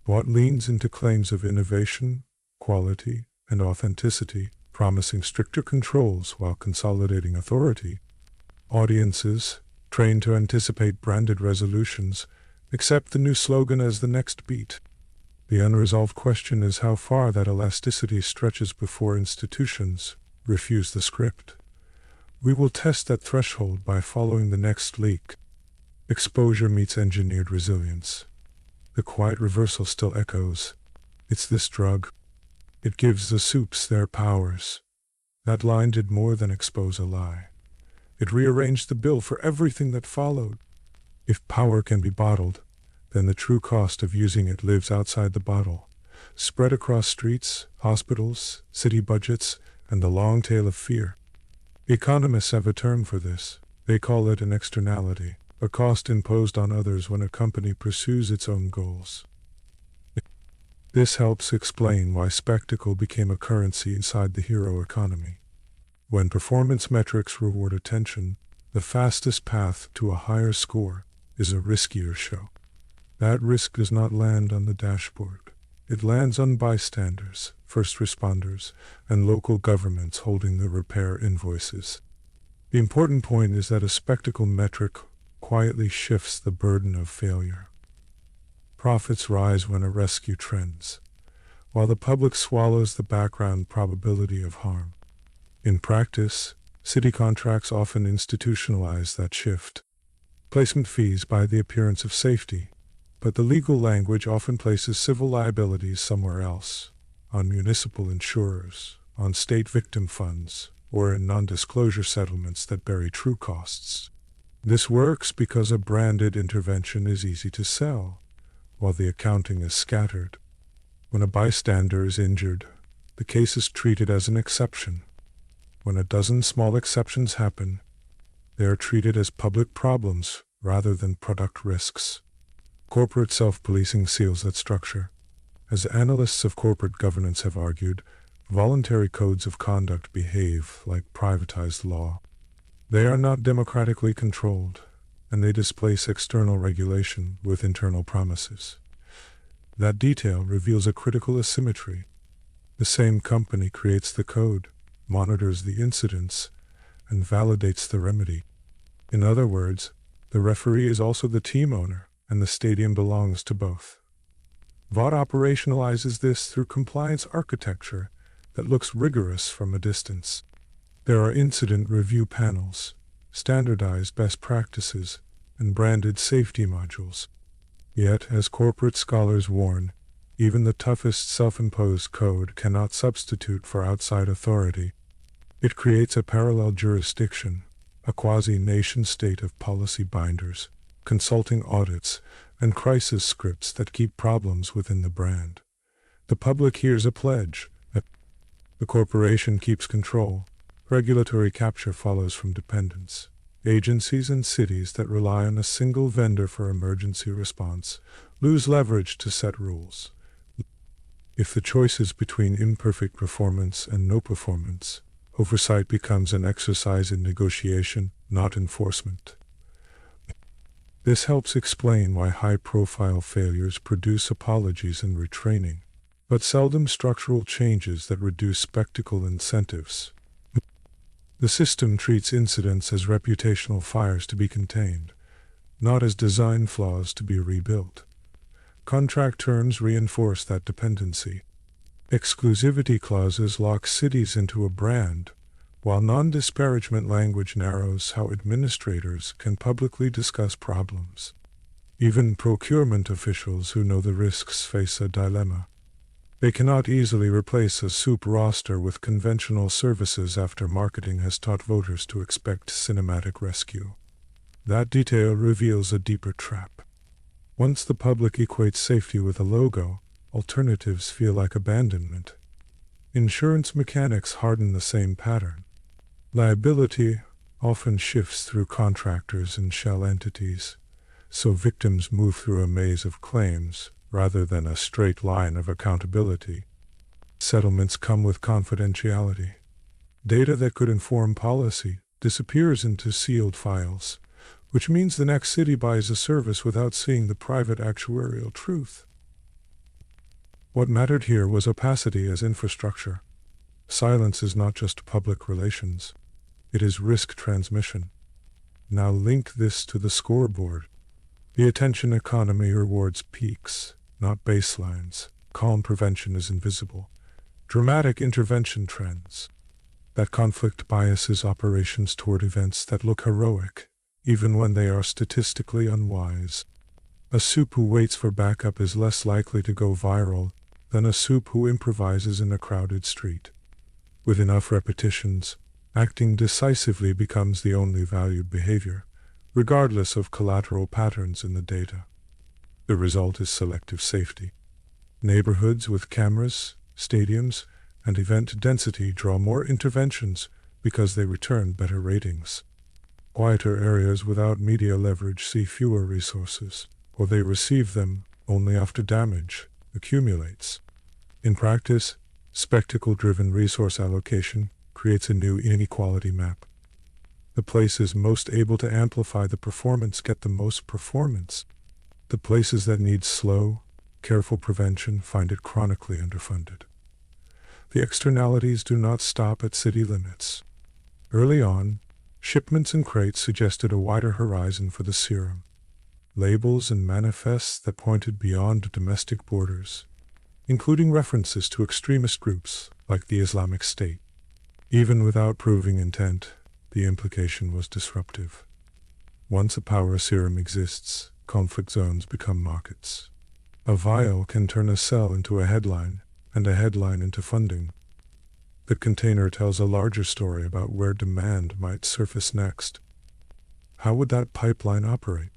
Vought leans into claims of innovation, quality, and authenticity, promising stricter controls while consolidating authority. Audiences, trained to anticipate branded resolutions, accept the new slogan as the next beat. The unresolved question is how far that elasticity stretches before institutions refuse the script. We will test that threshold by following the next leak. Exposure meets engineered resilience. The quiet reversal still echoes. It's this drug. It gives the Supes their powers. That line did more than expose a lie. It rearranged the bill for everything that followed. If power can be bottled, then the true cost of using it lives outside the bottle, spread across streets, hospitals, city budgets, and the long tail of fear. Economists have a term for this. They call it an externality, a cost imposed on others when a company pursues its own goals. This helps explain why spectacle became a currency inside the hero economy. When performance metrics reward attention, the fastest path to a higher score is a riskier show. That risk does not land on the dashboard. It lands on bystanders, first responders, and local governments holding the repair invoices. The important point is that a spectacle metric quietly shifts the burden of failure. Profits rise when a rescue trends, while the public swallows the background probability of harm. In practice, city contracts often institutionalize that shift. Placement fees buy the appearance of safety, but the legal language often places civil liabilities somewhere else, on municipal insurers, on state victim funds, or in non-disclosure settlements that bury true costs. This works because a branded intervention is easy to sell, while the accounting is scattered. When a bystander is injured, the case is treated as an exception. When a dozen small exceptions happen, they are treated as public problems rather than product risks. Corporate self-policing seals that structure. As analysts of corporate governance have argued, voluntary codes of conduct behave like privatized law. They are not democratically controlled, and they displace external regulation with internal promises. That detail reveals a critical asymmetry. The same company creates the code, monitors the incidents, and validates the remedy. In other words, the referee is also the team owner, and the stadium belongs to both. Vought operationalizes this through compliance architecture that looks rigorous from a distance. There are incident review panels, standardized best practices, and branded safety modules. Yet, as corporate scholars warn, even the toughest self-imposed code cannot substitute for outside authority. It creates a parallel jurisdiction, a quasi-nation state of policy binders, consulting audits, and crisis scripts that keep problems within the brand. The public hears a pledge. The corporation keeps control, Regulatory capture follows from dependence. Agencies and cities that rely on a single vendor for emergency response lose leverage to set rules. If the choice is between imperfect performance and no performance, oversight becomes an exercise in negotiation, not enforcement. This helps explain why high-profile failures produce apologies and retraining, but seldom structural changes that reduce spectacle incentives. The system treats incidents as reputational fires to be contained, not as design flaws to be rebuilt. Contract terms reinforce that dependency. Exclusivity clauses lock cities into a brand, while non-disparagement language narrows how administrators can publicly discuss problems. Even procurement officials who know the risks face a dilemma. They cannot easily replace a soup roster with conventional services after marketing has taught voters to expect cinematic rescue. That detail reveals a deeper trap. Once the public equates safety with a logo, alternatives feel like abandonment. Insurance mechanics harden the same pattern. Liability often shifts through contractors and shell entities, so victims move through a maze of claims rather than a straight line of accountability. Settlements come with confidentiality. Data that could inform policy disappears into sealed files, which means the next city buys a service without seeing the private actuarial truth. What mattered here was opacity as infrastructure. Silence is not just public relations. It is risk transmission. Now link this to the scoreboard. The attention economy rewards peaks, not baselines. Calm prevention is invisible. Dramatic intervention trends. That conflict biases operations toward events that look heroic, even when they are statistically unwise. A soup who waits for backup is less likely to go viral than a soup who improvises in a crowded street. With enough repetitions, acting decisively becomes the only valued behavior, regardless of collateral patterns in the data. The result is selective safety. Neighborhoods with cameras, stadiums, and event density draw more interventions because they return better ratings. Quieter areas without media leverage see fewer resources, or they receive them only after damage accumulates. In practice, spectacle-driven resource allocation creates a new inequality map. The places most able to amplify the performance get the most performance. The places that need slow, careful prevention find it chronically underfunded. The externalities do not stop at city limits. Early on, shipments and crates suggested a wider horizon for the serum. Labels and manifests that pointed beyond domestic borders, including references to extremist groups like the Islamic State. Even without proving intent, the implication was disruptive. Once a power serum exists, conflict zones become markets. A vial can turn a cell into a headline, and a headline into funding. The container tells a larger story about where demand might surface next. How would that pipeline operate?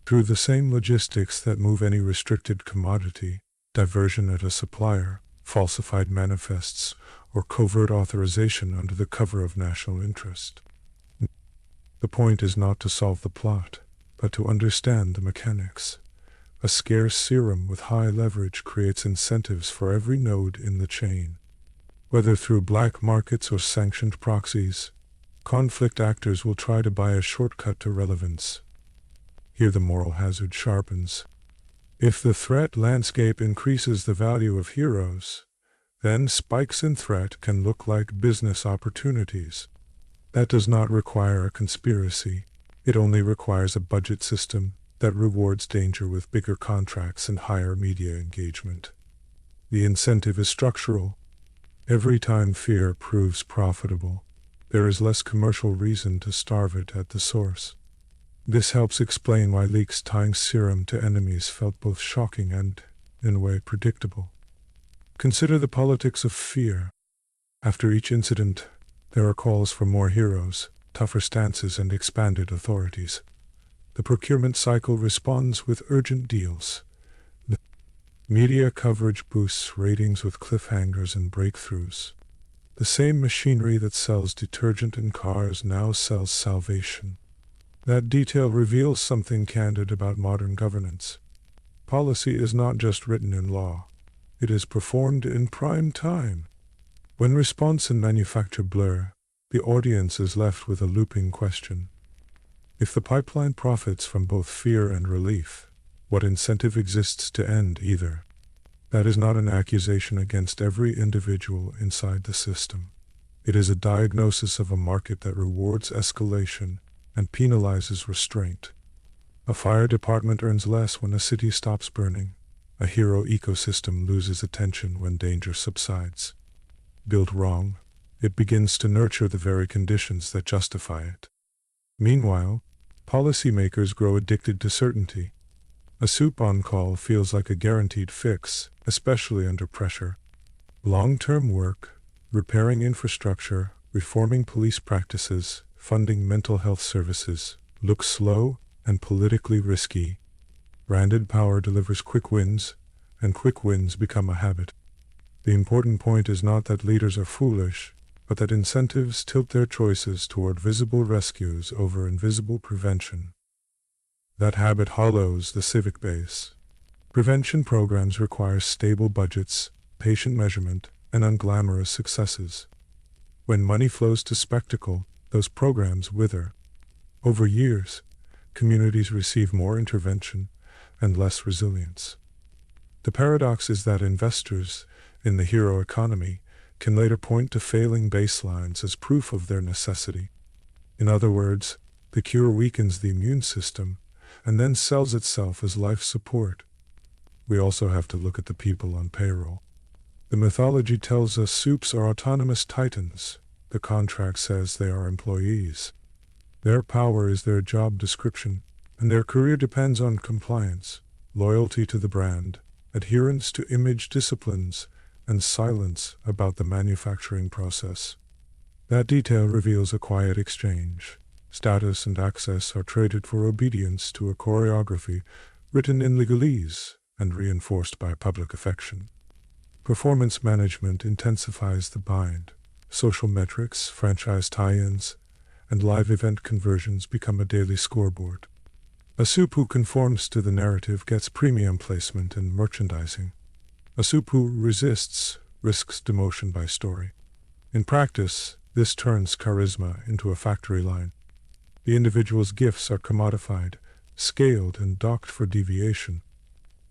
Through the same logistics that move any restricted commodity: diversion at a supplier, falsified manifests, or covert authorization under the cover of national interest. The point is not to solve the plot, but to understand the mechanics. A scarce serum with high leverage creates incentives for every node in the chain. Whether through black markets or sanctioned proxies, conflict actors will try to buy a shortcut to relevance. Here the moral hazard sharpens. If the threat landscape increases the value of heroes, then spikes in threat can look like business opportunities. That does not require a conspiracy. It only requires a budget system that rewards danger with bigger contracts and higher media engagement. The incentive is structural. Every time fear proves profitable, there is less commercial reason to starve it at the source. This helps explain why leaks tying serum to enemies felt both shocking and, in a way, predictable. Consider the politics of fear. After each incident, there are calls for more heroes, tougher stances, and expanded authorities. The procurement cycle responds with urgent deals. Media coverage boosts ratings with cliffhangers and breakthroughs. The same machinery that sells detergent in cars now sells salvation. That detail reveals something candid about modern governance. Policy is not just written in law. It is performed in prime time. When response and manufacture blur, the audience is left with a looping question. If the pipeline profits from both fear and relief, what incentive exists to end either? That is not an accusation against every individual inside the system. It is a diagnosis of a market that rewards escalation and penalizes restraint. A fire department earns less when a city stops burning. A hero ecosystem loses attention when danger subsides. Built wrong, it begins to nurture the very conditions that justify it. Meanwhile, policymakers grow addicted to certainty. A soup on call feels like a guaranteed fix, especially under pressure. Long-term work, repairing infrastructure, reforming police practices, funding mental health services, looks slow and politically risky. Branded power delivers quick wins, and quick wins become a habit. The important point is not that leaders are foolish, but that incentives tilt their choices toward visible rescues over invisible prevention. That habit hollows the civic base. Prevention programs require stable budgets, patient measurement, and unglamorous successes. When money flows to spectacle, those programs wither. Over years, communities receive more intervention and less resilience. The paradox is that investors in the hero economy can later point to failing baselines as proof of their necessity. In other words, the cure weakens the immune system and then sells itself as life support. We also have to look at the people on payroll. The mythology tells us Supes are autonomous titans. The contract says they are employees. Their power is their job description, and their career depends on compliance, loyalty to the brand, adherence to image disciplines, and silence about the manufacturing process. That detail reveals a quiet exchange. Status and access are traded for obedience to a choreography written in legalese and reinforced by public affection. Performance management intensifies the bind. Social metrics, franchise tie-ins, and live event conversions become a daily scoreboard. A soup who conforms to the narrative gets premium placement and merchandising. A soup who resists risks demotion by story. In practice, this turns charisma into a factory line. The individual's gifts are commodified, scaled, and docked for deviation.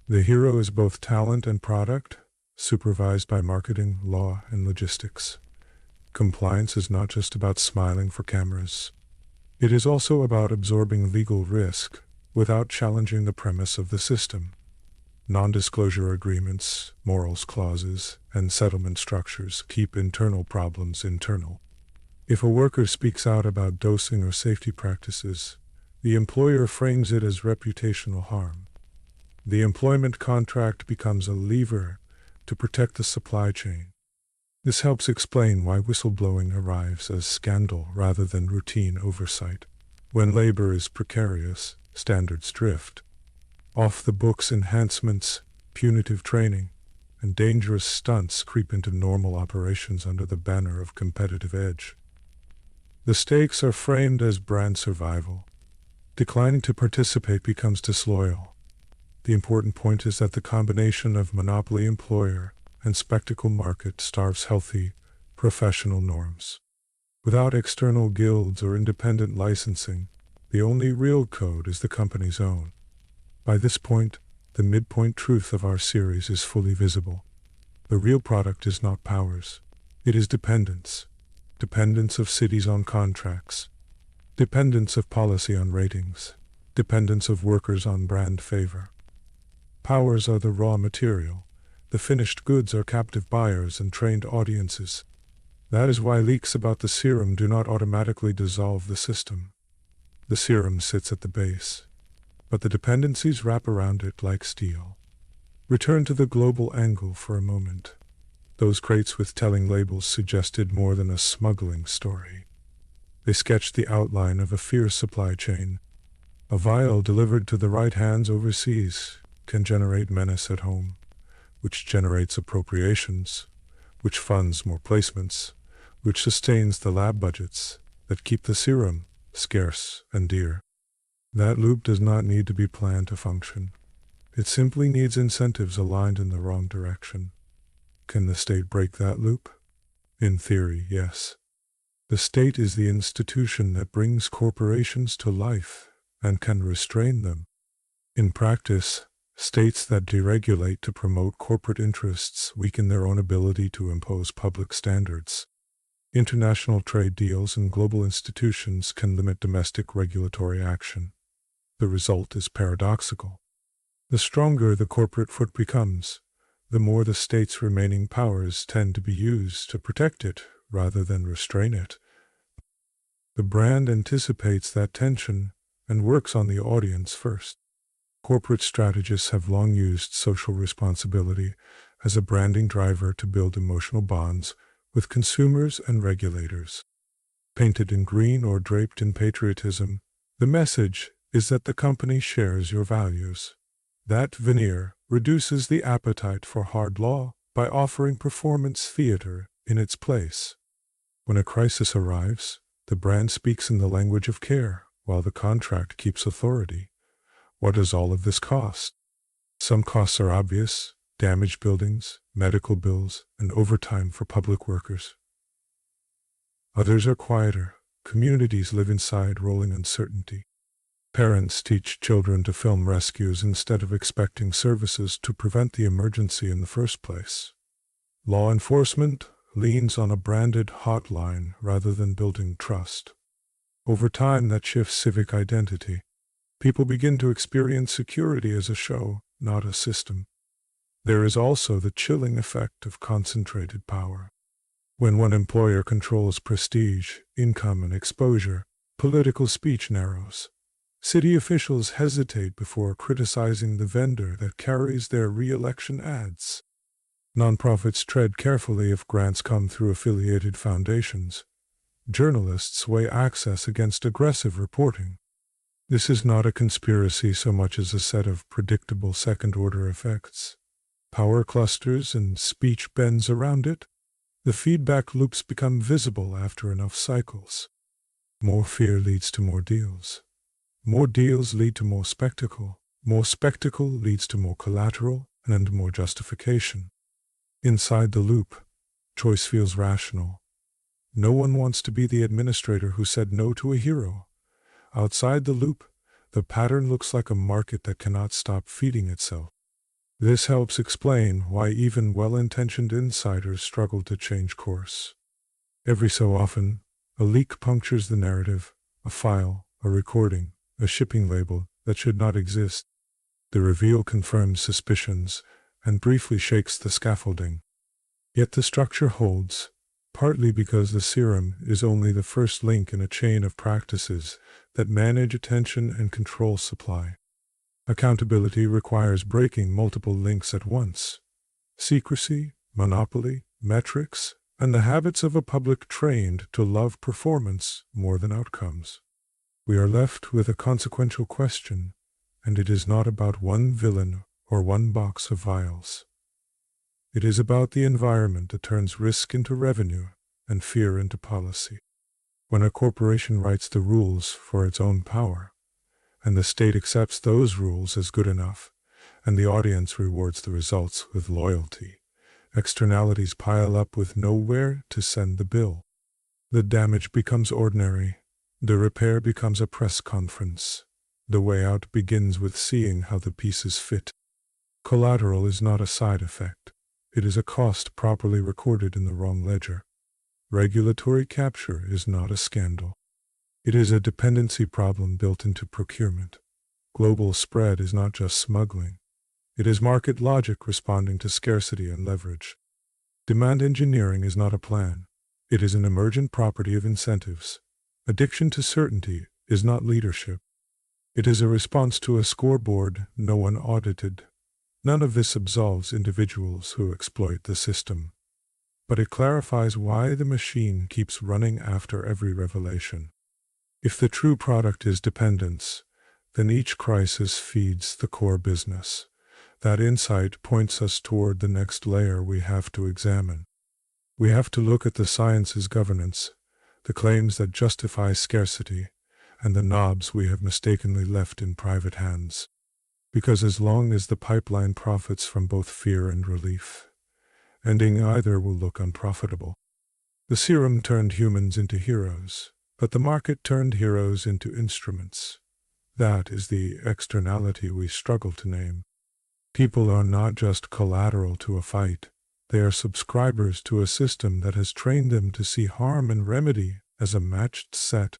The hero is both talent and product, supervised by marketing, law, and logistics. Compliance is not just about smiling for cameras. It is also about absorbing legal risk without challenging the premise of the system. Non-disclosure agreements, morals clauses, and settlement structures keep internal problems internal. If a worker speaks out about dosing or safety practices, the employer frames it as reputational harm. The employment contract becomes a lever to protect the supply chain. This helps explain why whistleblowing arrives as scandal rather than routine oversight. When labor is precarious, standards drift. Off-the-books enhancements, punitive training, and dangerous stunts creep into normal operations under the banner of competitive edge. The stakes are framed as brand survival. Declining to participate becomes disloyal. The important point is that the combination of monopoly employer and spectacle market starves healthy, professional norms. Without external guilds or independent licensing, the only real code is the company's own. By this point, the midpoint truth of our series is fully visible. The real product is not powers. It is dependence. Dependence of cities on contracts. Dependence of policy on ratings. Dependence of workers on brand favor. Powers are the raw material. The finished goods are captive buyers and trained audiences. That is why leaks about the serum do not automatically dissolve the system. The serum sits at the base, but the dependencies wrap around it like steel. Return to the global angle for a moment. Those crates with telling labels suggested more than a smuggling story. They sketched the outline of a fierce supply chain. A vial delivered to the right hands overseas can generate menace at home, which generates appropriations, which funds more placements, which sustains the lab budgets that keep the serum scarce and dear. That loop does not need to be planned to function. It simply needs incentives aligned in the wrong direction. Can the state break that loop? In theory, yes. The state is the institution that brings corporations to life and can restrain them. In practice, states that deregulate to promote corporate interests weaken their own ability to impose public standards. International trade deals and global institutions can limit domestic regulatory action. The result is paradoxical. The stronger the corporate foot becomes, the more the state's remaining powers tend to be used to protect it rather than restrain it. The brand anticipates that tension and works on the audience first. Corporate strategists have long used social responsibility as a branding driver to build emotional bonds with consumers and regulators. Painted in green or draped in patriotism, the message is that the company shares your values. That veneer reduces the appetite for hard law by offering performance theater in its place. When a crisis arrives, the brand speaks in the language of care, while the contract keeps authority. What does all of this cost? Some costs are obvious: damaged buildings, medical bills, and overtime for public workers. Others are quieter. Communities live inside rolling uncertainty. Parents teach children to film rescues instead of expecting services to prevent the emergency in the first place. Law enforcement leans on a branded hotline rather than building trust. Over time, that shifts civic identity. People begin to experience security as a show, not a system. There is also the chilling effect of concentrated power. When one employer controls prestige, income, and exposure, political speech narrows. City officials hesitate before criticizing the vendor that carries their re-election ads. Nonprofits tread carefully if grants come through affiliated foundations. Journalists weigh access against aggressive reporting. This is not a conspiracy so much as a set of predictable second-order effects. Power clusters and speech bends around it. The feedback loops become visible after enough cycles. More fear leads to more deals. More deals lead to more spectacle. More spectacle leads to more collateral and more justification. Inside the loop, choice feels rational. No one wants to be the administrator who said no to a hero. Outside the loop, the pattern looks like a market that cannot stop feeding itself. This helps explain why even well-intentioned insiders struggle to change course. Every so often, a leak punctures the narrative, a file, a recording, a shipping label that should not exist. The reveal confirms suspicions and briefly shakes the scaffolding. Yet the structure holds, partly because the serum is only the first link in a chain of practices that manage attention and control supply. Accountability requires breaking multiple links at once: secrecy, monopoly, metrics, and the habits of a public trained to love performance more than outcomes. We are left with a consequential question, and it is not about one villain or one box of vials. It is about the environment that turns risk into revenue and fear into policy. When a corporation writes the rules for its own power, and the state accepts those rules as good enough, and the audience rewards the results with loyalty, externalities pile up with nowhere to send the bill. The damage becomes ordinary. The repair becomes a press conference. The way out begins with seeing how the pieces fit. Collateral is not a side effect. It is a cost properly recorded in the wrong ledger. Regulatory capture is not a scandal. It is a dependency problem built into procurement. Global spread is not just smuggling. It is market logic responding to scarcity and leverage. Demand engineering is not a plan. It is an emergent property of incentives. Addiction to certainty is not leadership. It is a response to a scoreboard no one audited. None of this absolves individuals who exploit the system. But it clarifies why the machine keeps running after every revelation. If the true product is dependence, then each crisis feeds the core business. That insight points us toward the next layer we have to examine. We have to look at the science's governance, the claims that justify scarcity, and the knobs we have mistakenly left in private hands. Because as long as the pipeline profits from both fear and relief, ending either will look unprofitable. The serum turned humans into heroes, but the market turned heroes into instruments. That is the externality we struggle to name. People are not just collateral to a fight. They are subscribers to a system that has trained them to see harm and remedy as a matched set.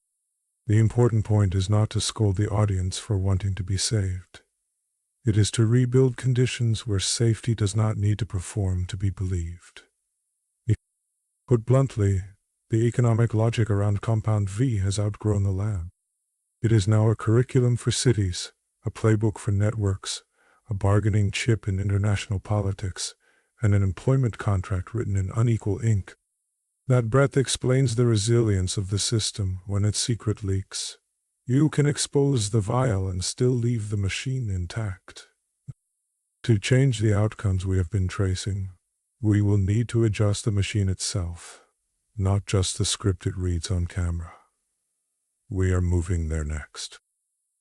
The important point is not to scold the audience for wanting to be saved. It is to rebuild conditions where safety does not need to perform to be believed. Put bluntly, the economic logic around Compound V has outgrown the lab. It is now a curriculum for cities, a playbook for networks, a bargaining chip in international politics, and an employment contract written in unequal ink. That breadth explains the resilience of the system when its secret leaks. You can expose the vial and still leave the machine intact. To change the outcomes we have been tracing, we will need to adjust the machine itself, not just the script it reads on camera. We are moving there next.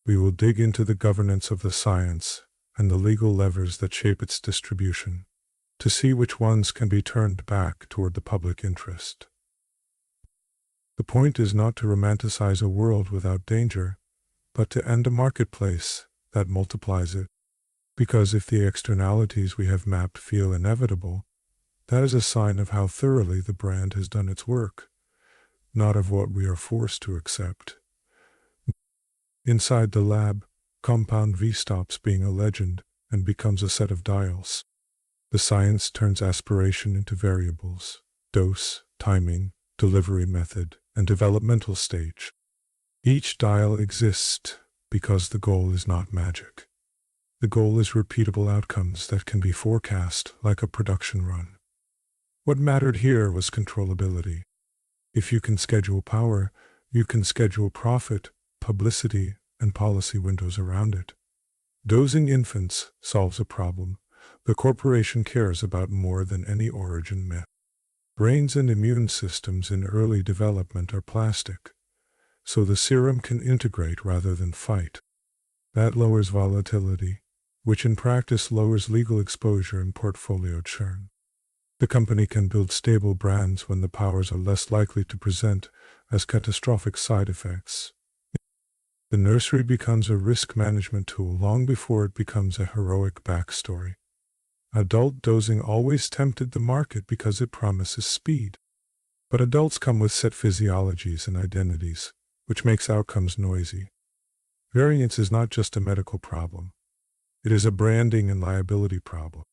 We will dig into the governance of the science and the legal levers that shape its distribution, to see which ones can be turned back toward the public interest. The point is not to romanticize a world without danger, but to end a marketplace that multiplies it. Because if the externalities we have mapped feel inevitable, that is a sign of how thoroughly the brand has done its work, not of what we are forced to accept. Inside the lab, Compound V stops being a legend and becomes a set of dials. The science turns aspiration into variables: dose, timing, delivery method, and developmental stage. Each dial exists because the goal is not magic. The goal is repeatable outcomes that can be forecast like a production run. What mattered here was controllability. If you can schedule power, you can schedule profit, publicity, and policy windows around it. Dosing infants solves a problem the corporation cares about more than any origin myth. Brains and immune systems in early development are plastic, so the serum can integrate rather than fight. That lowers volatility, which in practice lowers legal exposure and portfolio churn. The company can build stable brands when the powers are less likely to present as catastrophic side effects. The nursery becomes a risk management tool long before it becomes a heroic backstory. Adult dosing always tempted the market because it promises speed. But adults come with set physiologies and identities, which makes outcomes noisy. Variance is not just a medical problem. It is a branding and liability problem.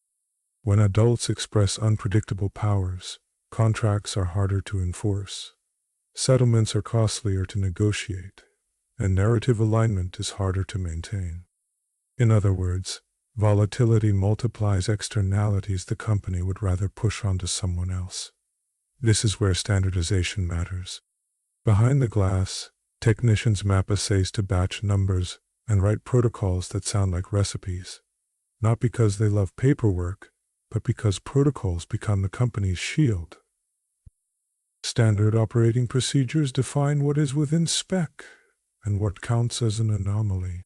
When adults express unpredictable powers, contracts are harder to enforce. Settlements are costlier to negotiate, and narrative alignment is harder to maintain. In other words, volatility multiplies externalities the company would rather push onto someone else. This is where standardization matters. Behind the glass, technicians map assays to batch numbers and write protocols that sound like recipes, not because they love paperwork, but because protocols become the company's shield. Standard operating procedures define what is within spec and what counts as an anomaly.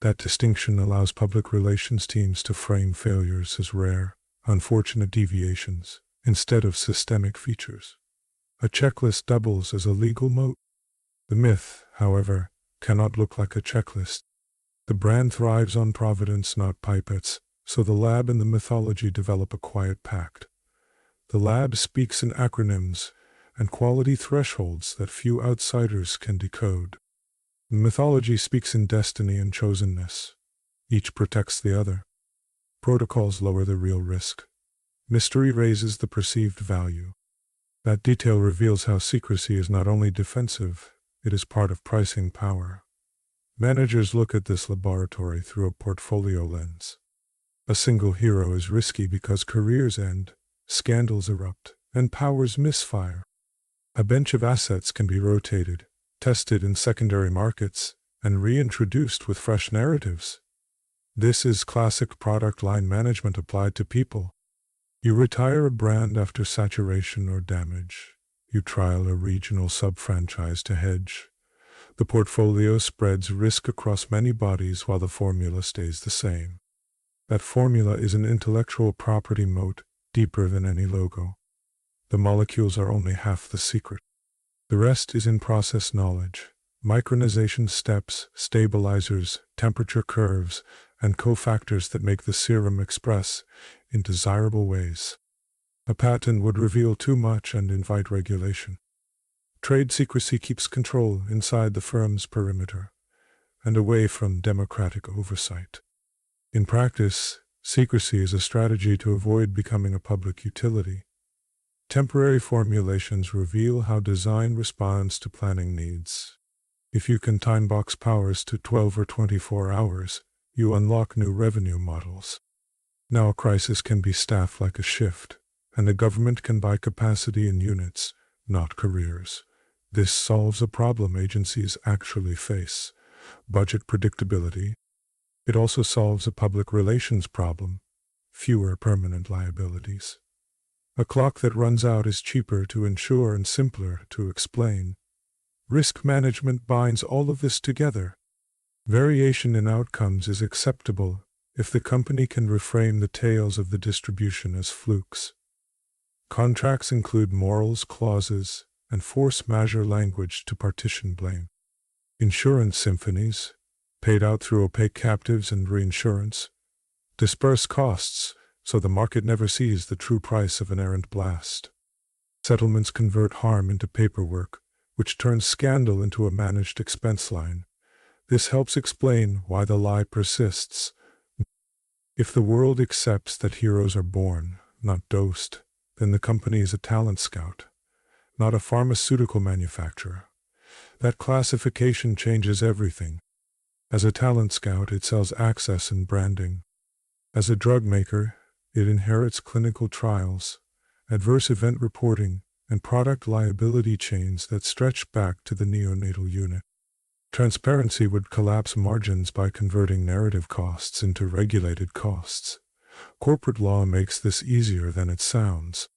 That distinction allows public relations teams to frame failures as rare, unfortunate deviations instead of systemic features. A checklist doubles as a legal moat. The myth, however, cannot look like a checklist. The brand thrives on providence, not pipettes, so the lab and the mythology develop a quiet pact. The lab speaks in acronyms and quality thresholds that few outsiders can decode. The mythology speaks in destiny and chosenness. Each protects the other. Protocols lower the real risk. Mystery raises the perceived value. That detail reveals how secrecy is not only defensive, it is part of pricing power. Managers look at this laboratory through a portfolio lens. A single hero is risky because careers end, scandals erupt, and powers misfire. A bench of assets can be rotated, tested in secondary markets, and reintroduced with fresh narratives. This is classic product line management applied to people. You retire a brand after saturation or damage. You trial a regional sub-franchise to hedge. The portfolio spreads risk across many bodies while the formula stays the same. That formula is an intellectual property moat deeper than any logo. The molecules are only half the secret. The rest is in process knowledge, micronization steps, stabilizers, temperature curves, and cofactors that make the serum express in desirable ways. A patent would reveal too much and invite regulation. Trade secrecy keeps control inside the firm's perimeter and away from democratic oversight. In practice, secrecy is a strategy to avoid becoming a public utility. Temporary formulations reveal how design responds to planning needs. If you can time box powers to 12 or 24 hours, you unlock new revenue models. Now a crisis can be staffed like a shift, and the government can buy capacity in units, not careers. This solves a problem agencies actually face: budget predictability. It also solves a public relations problem: fewer permanent liabilities. A clock that runs out is cheaper to insure and simpler to explain. Risk management binds all of this together. Variation in outcomes is acceptable if the company can reframe the tails of the distribution as flukes. Contracts include morals clauses and force majeure language to partition blame. Insurance symphonies, paid out through opaque captives and reinsurance, disperse costs so the market never sees the true price of an errant blast. Settlements convert harm into paperwork, which turns scandal into a managed expense line. This helps explain why the lie persists. If the world accepts that heroes are born, not dosed, then the company is a talent scout, not a pharmaceutical manufacturer. That classification changes everything. As a talent scout, it sells access and branding. As a drug maker, it inherits clinical trials, adverse event reporting, and product liability chains that stretch back to the neonatal unit. Transparency would collapse margins by converting narrative costs into regulated costs. Corporate law makes this easier than it sounds.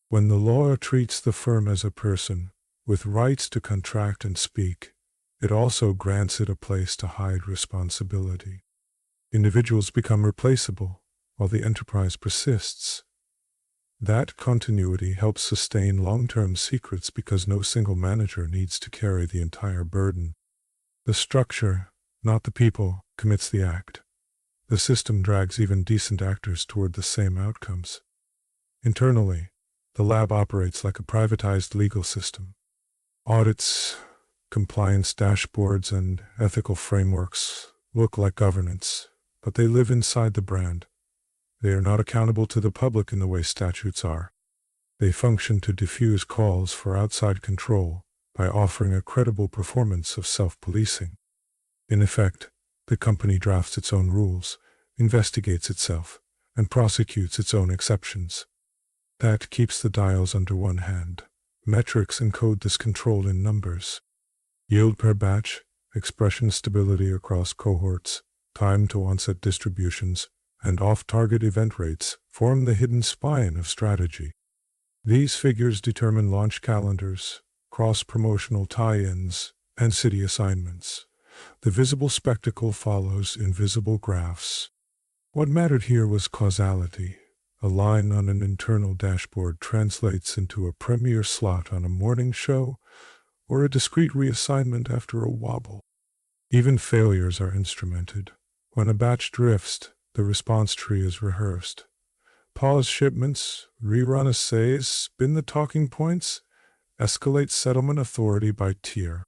When the law treats the firm as a person, with rights to contract and speak, it also grants it a place to hide responsibility. Individuals become replaceable, while the enterprise persists. That continuity helps sustain long-term secrets because no single manager needs to carry the entire burden. The structure, not the people, commits the act. The system drags even decent actors toward the same outcomes. Internally, the lab operates like a privatized legal system. Audits, compliance dashboards, and ethical frameworks look like governance, but they live inside the brand. They are not accountable to the public in the way statutes are. They function to diffuse calls for outside control by offering a credible performance of self-policing. In effect, the company drafts its own rules, investigates itself, and prosecutes its own exceptions. That keeps the dials under one hand. Metrics encode this control in numbers. Yield per batch, expression stability across cohorts, time to onset distributions, and off-target event rates form the hidden spine of strategy. These figures determine launch calendars, cross-promotional tie-ins, and city assignments. The visible spectacle follows invisible graphs. What mattered here was causality. A line on an internal dashboard translates into a premiere slot on a morning show or a discrete reassignment after a wobble. Even failures are instrumented. When a batch drifts, the response tree is rehearsed. Pause shipments, rerun assays, spin the talking points, escalate settlement authority by tier.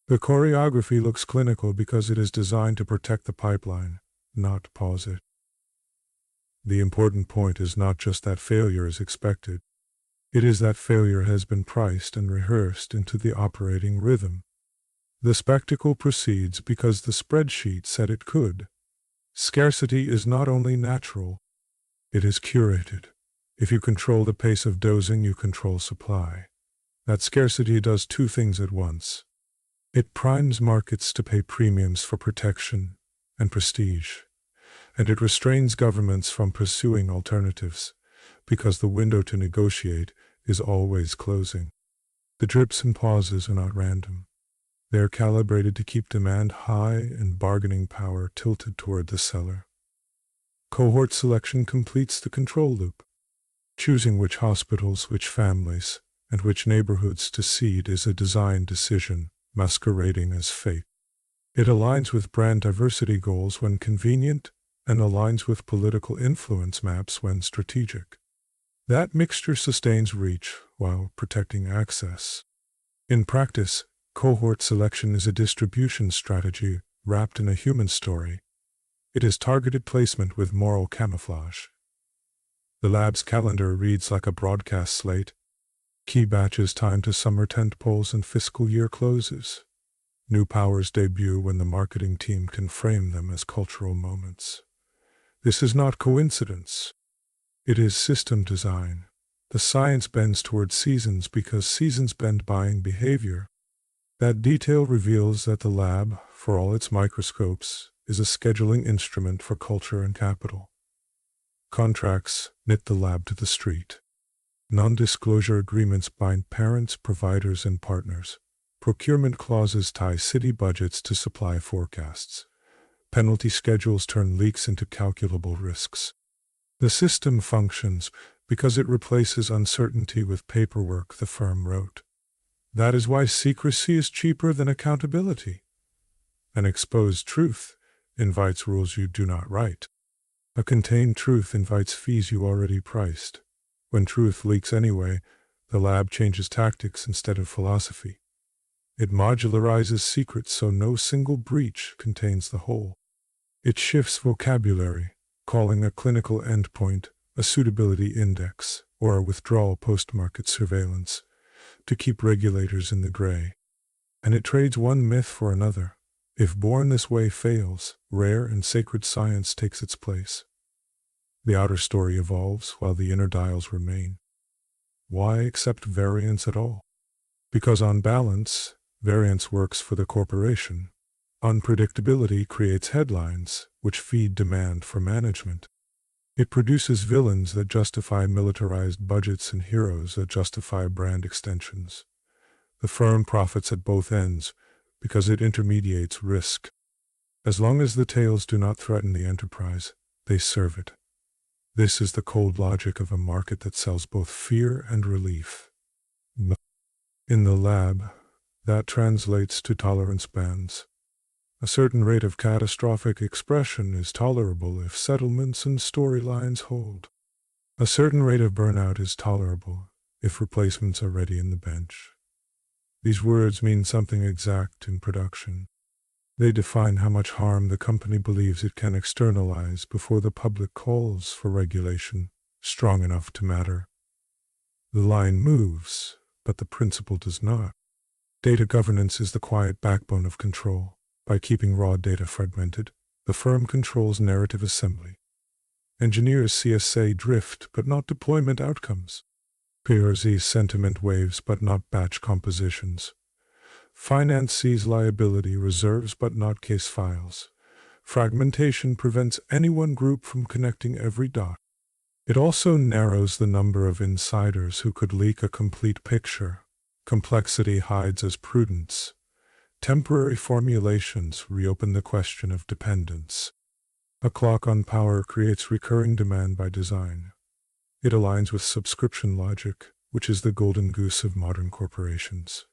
The choreography looks clinical because it is designed to protect the pipeline, not pause it. The important point is not just that failure is expected. It is that failure has been priced and rehearsed into the operating rhythm. The spectacle proceeds because the spreadsheet said it could. Scarcity is not only natural, it is curated. If you control the pace of dosing, you control supply. That scarcity does two things at once. It primes markets to pay premiums for protection and prestige, and it restrains governments from pursuing alternatives, because the window to negotiate is always closing. The drips and pauses are not random. They are calibrated to keep demand high and bargaining power tilted toward the seller. Cohort selection completes the control loop. Choosing which hospitals, which families, and which neighborhoods to seed is a design decision masquerading as fate. It aligns with brand diversity goals when convenient and aligns with political influence maps when strategic. That mixture sustains reach while protecting access. In practice, cohort selection is a distribution strategy wrapped in a human story. It is targeted placement with moral camouflage. The lab's calendar reads like a broadcast slate. Key batches timed to summer tentpoles and fiscal year closes. New powers debut when the marketing team can frame them as cultural moments. This is not coincidence. It is system design. The science bends toward seasons because seasons bend buying behavior. That detail reveals that the lab, for all its microscopes, is a scheduling instrument for culture and capital. Contracts knit the lab to the street. Non-disclosure agreements bind parents, providers, and partners. Procurement clauses tie city budgets to supply forecasts. Penalty schedules turn leaks into calculable risks. The system functions because it replaces uncertainty with paperwork, the firm wrote. That is why secrecy is cheaper than accountability. An exposed truth invites rules you do not write. A contained truth invites fees you already priced. When truth leaks anyway, the lab changes tactics instead of philosophy. It modularizes secrets so no single breach contains the whole. It shifts vocabulary, calling a clinical endpoint a suitability index or a withdrawal post-market surveillance, to keep regulators in the gray. And it trades one myth for another. If born this way fails, rare and sacred science takes its place. The outer story evolves while the inner dials remain. Why accept variance at all? Because on balance, variance works for the corporation. Unpredictability creates headlines, which feed demand for management. It produces villains that justify militarized budgets and heroes that justify brand extensions. The firm profits at both ends because it intermediates risk. As long as the tails do not threaten the enterprise, they serve it. This is the cold logic of a market that sells both fear and relief. In the lab, that translates to tolerance bands. A certain rate of catastrophic expression is tolerable if settlements and storylines hold. A certain rate of burnout is tolerable if replacements are ready in the bench. These words mean something exact in production. They define how much harm the company believes it can externalize before the public calls for regulation strong enough to matter. The line moves, but the principle does not. Data governance is the quiet backbone of control. By keeping raw data fragmented, the firm controls narrative assembly. Engineers CSA drift, but not deployment outcomes. PRZ sentiment waves, but not batch compositions. Finance sees liability reserves, but not case files. Fragmentation prevents any one group from connecting every dot. It also narrows the number of insiders who could leak a complete picture. Complexity hides as prudence. Temporary formulations reopen the question of dependence. A clock on power creates recurring demand by design. It aligns with subscription logic, which is the golden goose of modern corporations.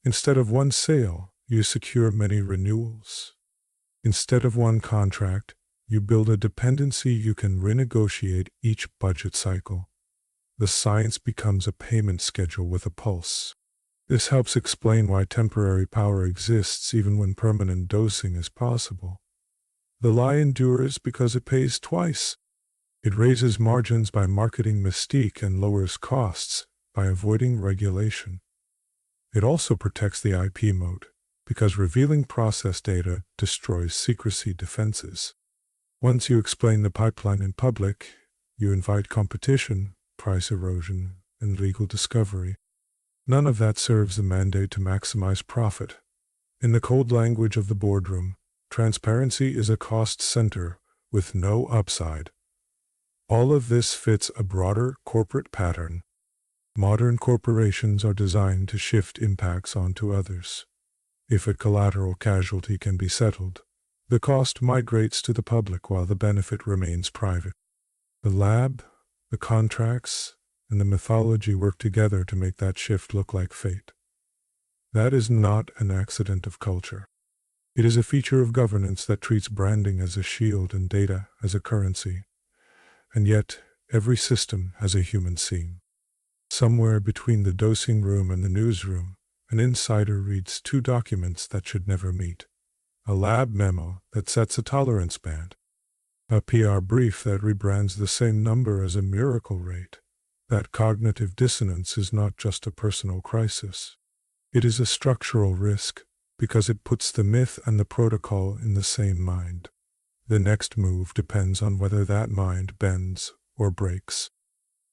Instead of one sale, you secure many renewals. Instead of one contract, you build a dependency you can renegotiate each budget cycle. The science becomes a payment schedule with a pulse. This helps explain why temporary power exists even when permanent dosing is possible. The lie endures because it pays twice. It raises margins by marketing mystique and lowers costs by avoiding regulation. It also protects the IP moat because revealing process data destroys secrecy defenses. Once you explain the pipeline in public, you invite competition, price erosion, and legal discovery. None of that serves the mandate to maximize profit. In the cold language of the boardroom, transparency is a cost center with no upside. All of this fits a broader corporate pattern. Modern corporations are designed to shift impacts onto others. If a collateral casualty can be settled, the cost migrates to the public while the benefit remains private. The lab, the contracts, and the mythology work together to make that shift look like fate. That is not an accident of culture. It is a feature of governance that treats branding as a shield and data as a currency. And yet, every system has a human seam. Somewhere between the dosing room and the newsroom, an insider reads two documents that should never meet. A lab memo that sets a tolerance band. A PR brief that rebrands the same number as a miracle rate. That cognitive dissonance is not just a personal crisis. It is a structural risk, because it puts the myth and the protocol in the same mind. The next move depends on whether that mind bends or breaks.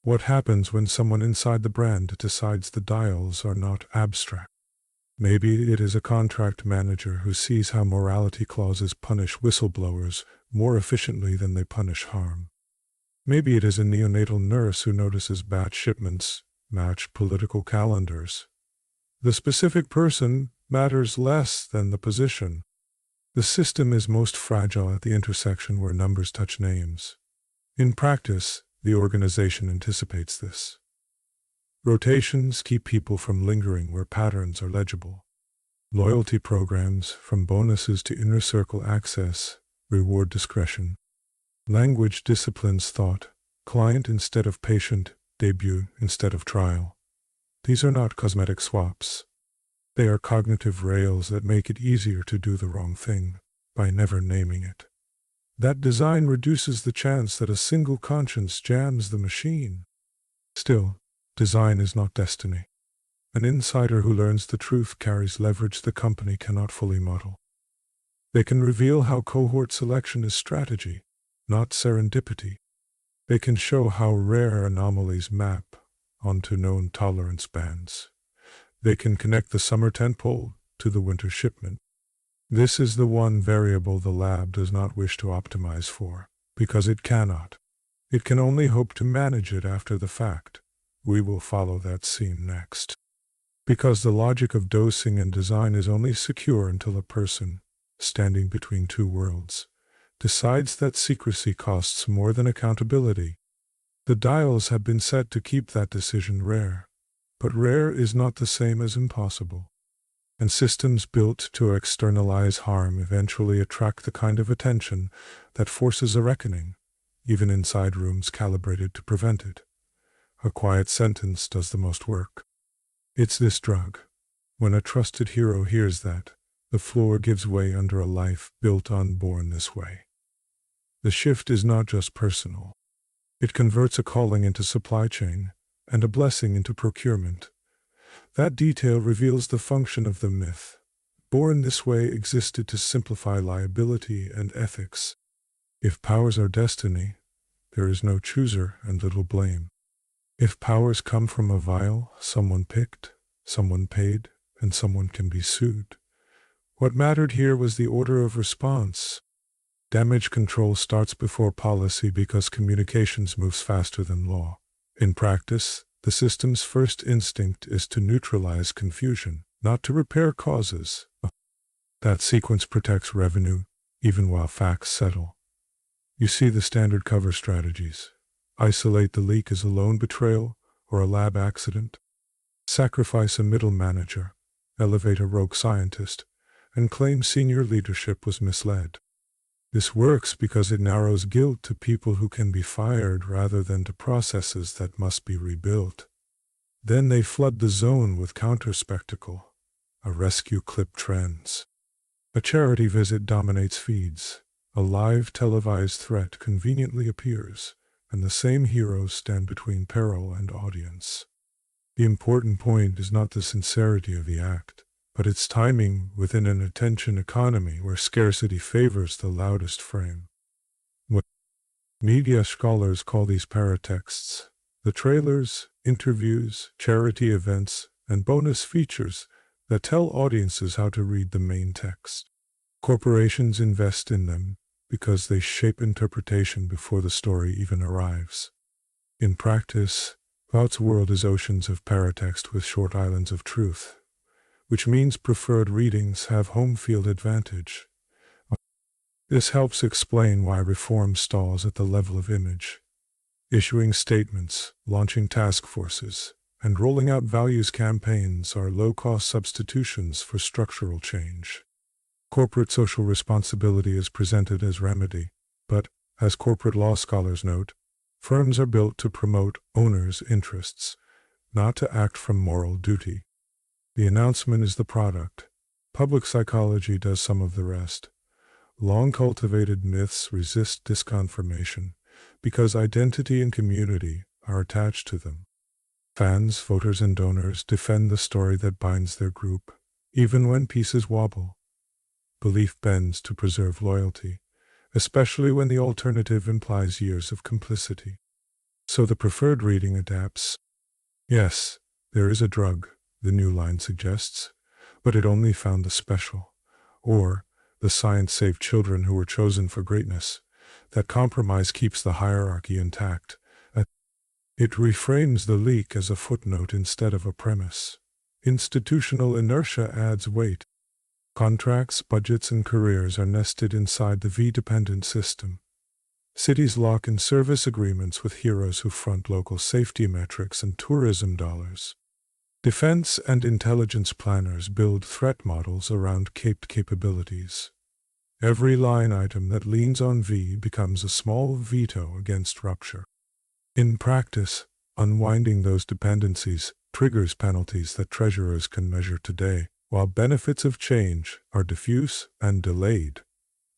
What happens when someone inside the brand decides the dials are not abstract? Maybe it is a contract manager who sees how morality clauses punish whistleblowers more efficiently than they punish harm. Maybe it is a neonatal nurse who notices batch shipments match political calendars. The specific person matters less than the position. The system is most fragile at the intersection where numbers touch names. In practice, the organization anticipates this. Rotations keep people from lingering where patterns are legible. Loyalty programs, from bonuses to inner circle access, reward discretion. Language disciplines thought, client instead of patient, debut instead of trial. These are not cosmetic swaps. They are cognitive rails that make it easier to do the wrong thing by never naming it. That design reduces the chance that a single conscience jams the machine. Still, design is not destiny. An insider who learns the truth carries leverage the company cannot fully model. They can reveal how cohort selection is strategy, not serendipity. They can show how rare anomalies map onto known tolerance bands. They can connect the summer tentpole to the winter shipment. This is the one variable the lab does not wish to optimize for, because it cannot. It can only hope to manage it after the fact. We will follow that seam next. Because the logic of dosing and design is only secure until a person, standing between two worlds, decides that secrecy costs more than accountability. The dials have been set to keep that decision rare. But rare is not the same as impossible. And systems built to externalize harm eventually attract the kind of attention that forces a reckoning, even inside rooms calibrated to prevent it. A quiet sentence does the most work. It's this drug. When a trusted hero hears that, the floor gives way under a life built unborn this way. The shift is not just personal. It converts a calling into supply chain, and a blessing into procurement. That detail reveals the function of the myth. Born this way existed to simplify liability and ethics. If powers are destiny, there is no chooser and little blame. If powers come from a vial, someone picked, someone paid, and someone can be sued. What mattered here was the order of response. Damage control starts before policy because communications moves faster than law. In practice, the system's first instinct is to neutralize confusion, not to repair causes. That sequence protects revenue, even while facts settle. You see the standard cover strategies. Isolate the leak as a lone betrayal or a lab accident. Sacrifice a middle manager, elevate a rogue scientist, and claim senior leadership was misled. This works because it narrows guilt to people who can be fired rather than to processes that must be rebuilt. Then they flood the zone with counter-spectacle. A rescue clip trends. A charity visit dominates feeds. A live televised threat conveniently appears, and the same heroes stand between peril and audience. The important point is not the sincerity of the act, but its timing within an attention economy where scarcity favors the loudest frame. What media scholars call these paratexts, the trailers, interviews, charity events, and bonus features that tell audiences how to read the main text. Corporations invest in them, because they shape interpretation before the story even arrives. In practice, Vought's world is oceans of paratext with short islands of truth, which means preferred readings have home field advantage. This helps explain why reform stalls at the level of image. Issuing statements, launching task forces, and rolling out values campaigns are low-cost substitutions for structural change. Corporate social responsibility is presented as remedy, but, as corporate law scholars note, firms are built to promote owners' interests, not to act from moral duty. The announcement is the product. Public psychology does some of the rest. Long-cultivated myths resist disconfirmation because identity and community are attached to them. Fans, voters, and donors defend the story that binds their group, even when pieces wobble. Belief bends to preserve loyalty, especially when the alternative implies years of complicity. So the preferred reading adapts. Yes, there is a drug, the new line suggests, but it only found the special, or the science saved children who were chosen for greatness. That compromise keeps the hierarchy intact. It reframes the leak as a footnote instead of a premise. Institutional inertia adds weight. Contracts, budgets, and careers are nested inside the V-dependent system. Cities lock in service agreements with heroes who front local safety metrics and tourism dollars. Defense and intelligence planners build threat models around caped capabilities. Every line item that leans on V becomes a small veto against rupture. In practice, unwinding those dependencies triggers penalties that treasurers can measure today, while benefits of change are diffuse and delayed.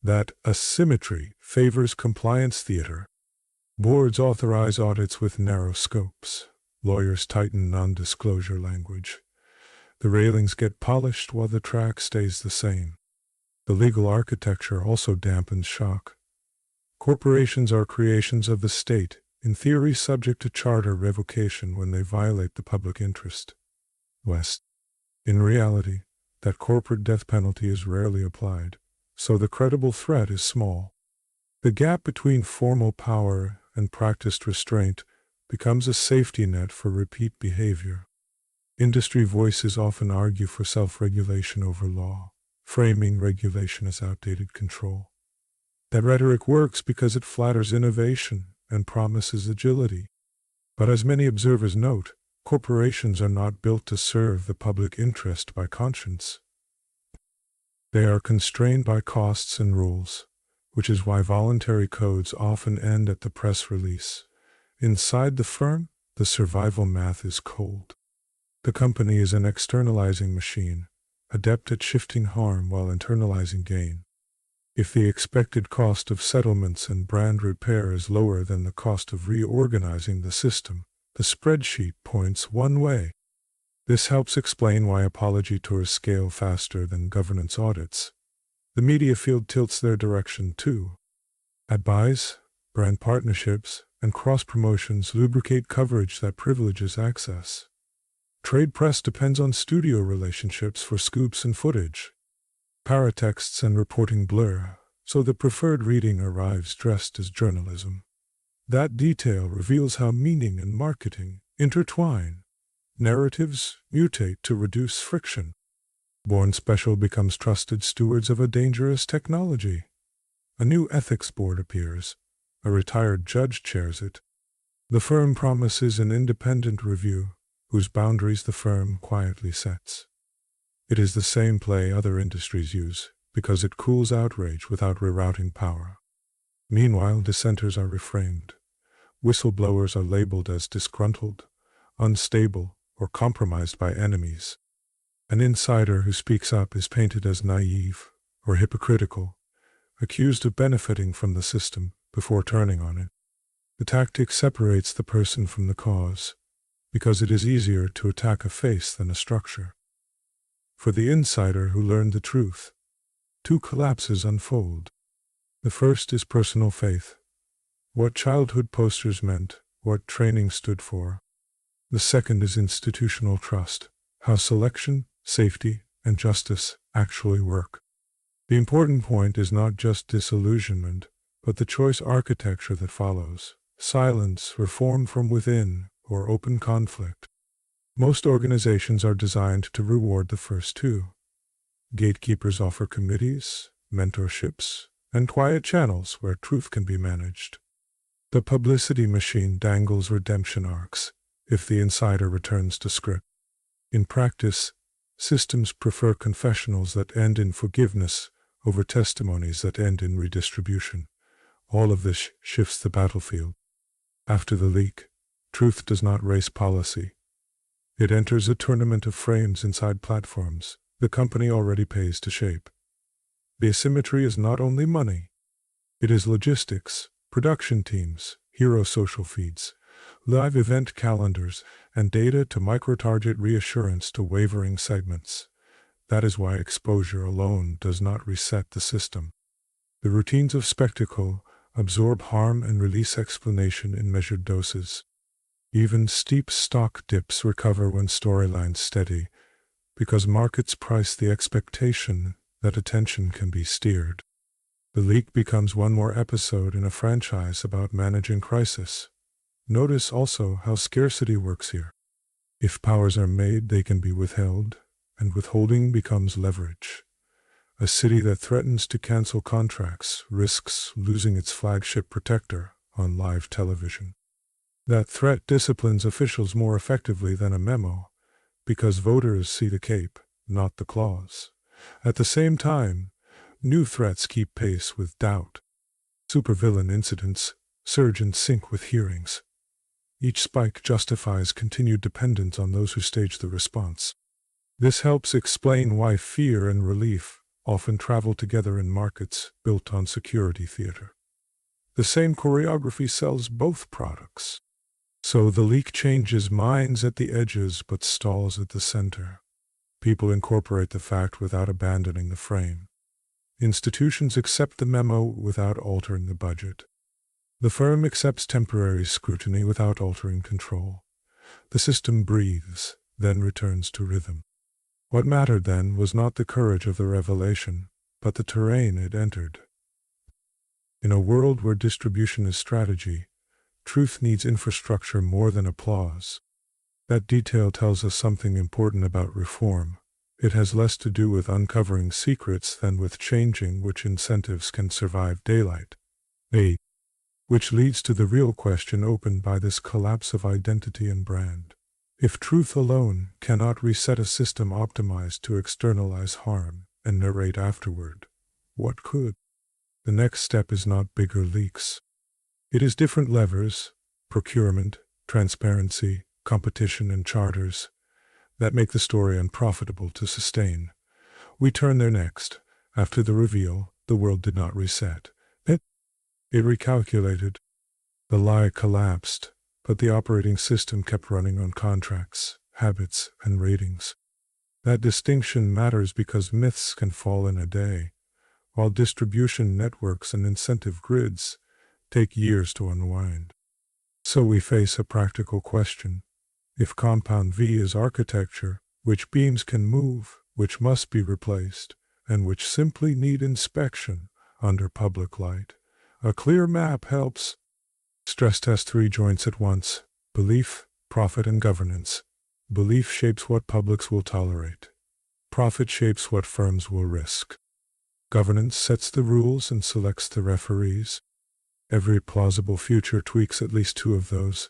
That asymmetry favors compliance theater. Boards authorize audits with narrow scopes. Lawyers tighten non-disclosure language. The railings get polished while the track stays the same. The legal architecture also dampens shock. Corporations are creations of the state, in theory subject to charter revocation when they violate the public interest. In reality, that corporate death penalty is rarely applied, so the credible threat is small. The gap between formal power and practiced restraint becomes a safety net for repeat behavior. Industry voices often argue for self-regulation over law, framing regulation as outdated control. That rhetoric works because it flatters innovation and promises agility. But as many observers note, corporations are not built to serve the public interest by conscience. They are constrained by costs and rules, which is why voluntary codes often end at the press release. Inside the firm, the survival math is cold. The company is an externalizing machine, adept at shifting harm while internalizing gain. If the expected cost of settlements and brand repair is lower than the cost of reorganizing the system, the spreadsheet points one way. This helps explain why apology tours scale faster than governance audits. The media field tilts their direction too. Ad buys, brand partnerships, and cross-promotions lubricate coverage that privileges access. Trade press depends on studio relationships for scoops and footage. Paratexts and reporting blur, so the preferred reading arrives dressed as journalism. That detail reveals how meaning and marketing intertwine. Narratives mutate to reduce friction. Born Special becomes trusted stewards of a dangerous technology. A new ethics board appears. A retired judge chairs it. The firm promises an independent review, whose boundaries the firm quietly sets. It is the same play other industries use, because it cools outrage without rerouting power. Meanwhile, dissenters are reframed. Whistleblowers are labeled as disgruntled, unstable, or compromised by enemies. An insider who speaks up is painted as naive or hypocritical, accused of benefiting from the system before turning on it. The tactic separates the person from the cause, because it is easier to attack a face than a structure. For the insider who learned the truth, two collapses unfold. The first is personal faith. What childhood posters meant, what training stood for. The second is institutional trust, how selection, safety, and justice actually work. The important point is not just disillusionment, but the choice architecture that follows: silence, reform from within, or open conflict. Most organizations are designed to reward the first two. Gatekeepers offer committees, mentorships, and quiet channels where truth can be managed. The publicity machine dangles redemption arcs if the insider returns to script. In practice, systems prefer confessionals that end in forgiveness over testimonies that end in redistribution. All of this shifts the battlefield. After the leak, truth does not race policy. It enters a tournament of frames inside platforms the company already pays to shape. The asymmetry is not only money. It is logistics, production teams, hero social feeds, live event calendars, and data to micro-target reassurance to wavering segments. That is why exposure alone does not reset the system. The routines of spectacle absorb harm and release explanation in measured doses. Even steep stock dips recover when storylines steady, because markets price the expectation that attention can be steered. The leak becomes one more episode in a franchise about managing crisis. Notice also how scarcity works here. If powers are made, they can be withheld, and withholding becomes leverage. A city that threatens to cancel contracts risks losing its flagship protector on live television. That threat disciplines officials more effectively than a memo, because voters see the cape, not the clause. At the same time, new threats keep pace with doubt. Supervillain incidents surge in sync with hearings. Each spike justifies continued dependence on those who stage the response. This helps explain why fear and relief often travel together in markets built on security theater. The same choreography sells both products. So the leak changes minds at the edges but stalls at the center. People incorporate the fact without abandoning the frame. Institutions accept the memo without altering the budget. The firm accepts temporary scrutiny without altering control. The system breathes, then returns to rhythm. What mattered then was not the courage of the revelation, but the terrain it entered. In a world where distribution is strategy, truth needs infrastructure more than applause. That detail tells us something important about reform. It has less to do with uncovering secrets than with changing which incentives can survive daylight. Which leads to the real question opened by this collapse of identity and brand. If truth alone cannot reset a system optimized to externalize harm and narrate afterward, what could? The next step is not bigger leaks. It is different levers, procurement, transparency, competition, and charters, that make the story unprofitable to sustain. We turn there next. After the reveal, the world did not reset. It recalculated. The lie collapsed, but the operating system kept running on contracts, habits, and ratings. That distinction matters because myths can fall in a day, while distribution networks and incentive grids take years to unwind. So we face a practical question. If Compound V is architecture, which beams can move, which must be replaced, and which simply need inspection under public light? A clear map helps. Stress test 3 joints at once: belief, profit, and governance. Belief shapes what publics will tolerate. Profit shapes what firms will risk. Governance sets the rules and selects the referees. Every plausible future tweaks at least 2 of those,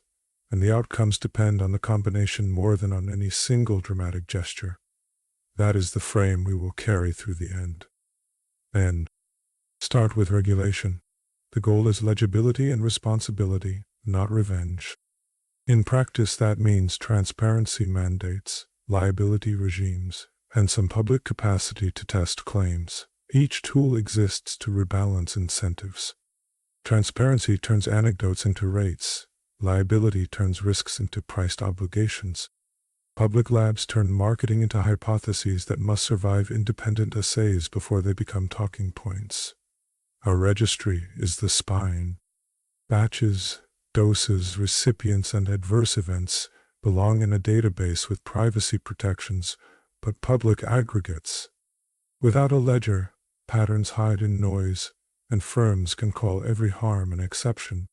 and the outcomes depend on the combination more than on any single dramatic gesture. That is the frame we will carry through the end. Start with regulation. The goal is legibility and responsibility, not revenge. In practice, that means transparency mandates, liability regimes, and some public capacity to test claims. Each tool exists to rebalance incentives. Transparency turns anecdotes into rates. Liability turns risks into priced obligations. Public labs turn marketing into hypotheses that must survive independent assays before they become talking points. Our registry is the spine. Batches, doses, recipients, and adverse events belong in a database with privacy protections, but public aggregates. Without a ledger, patterns hide in noise, and firms can call every harm an exception.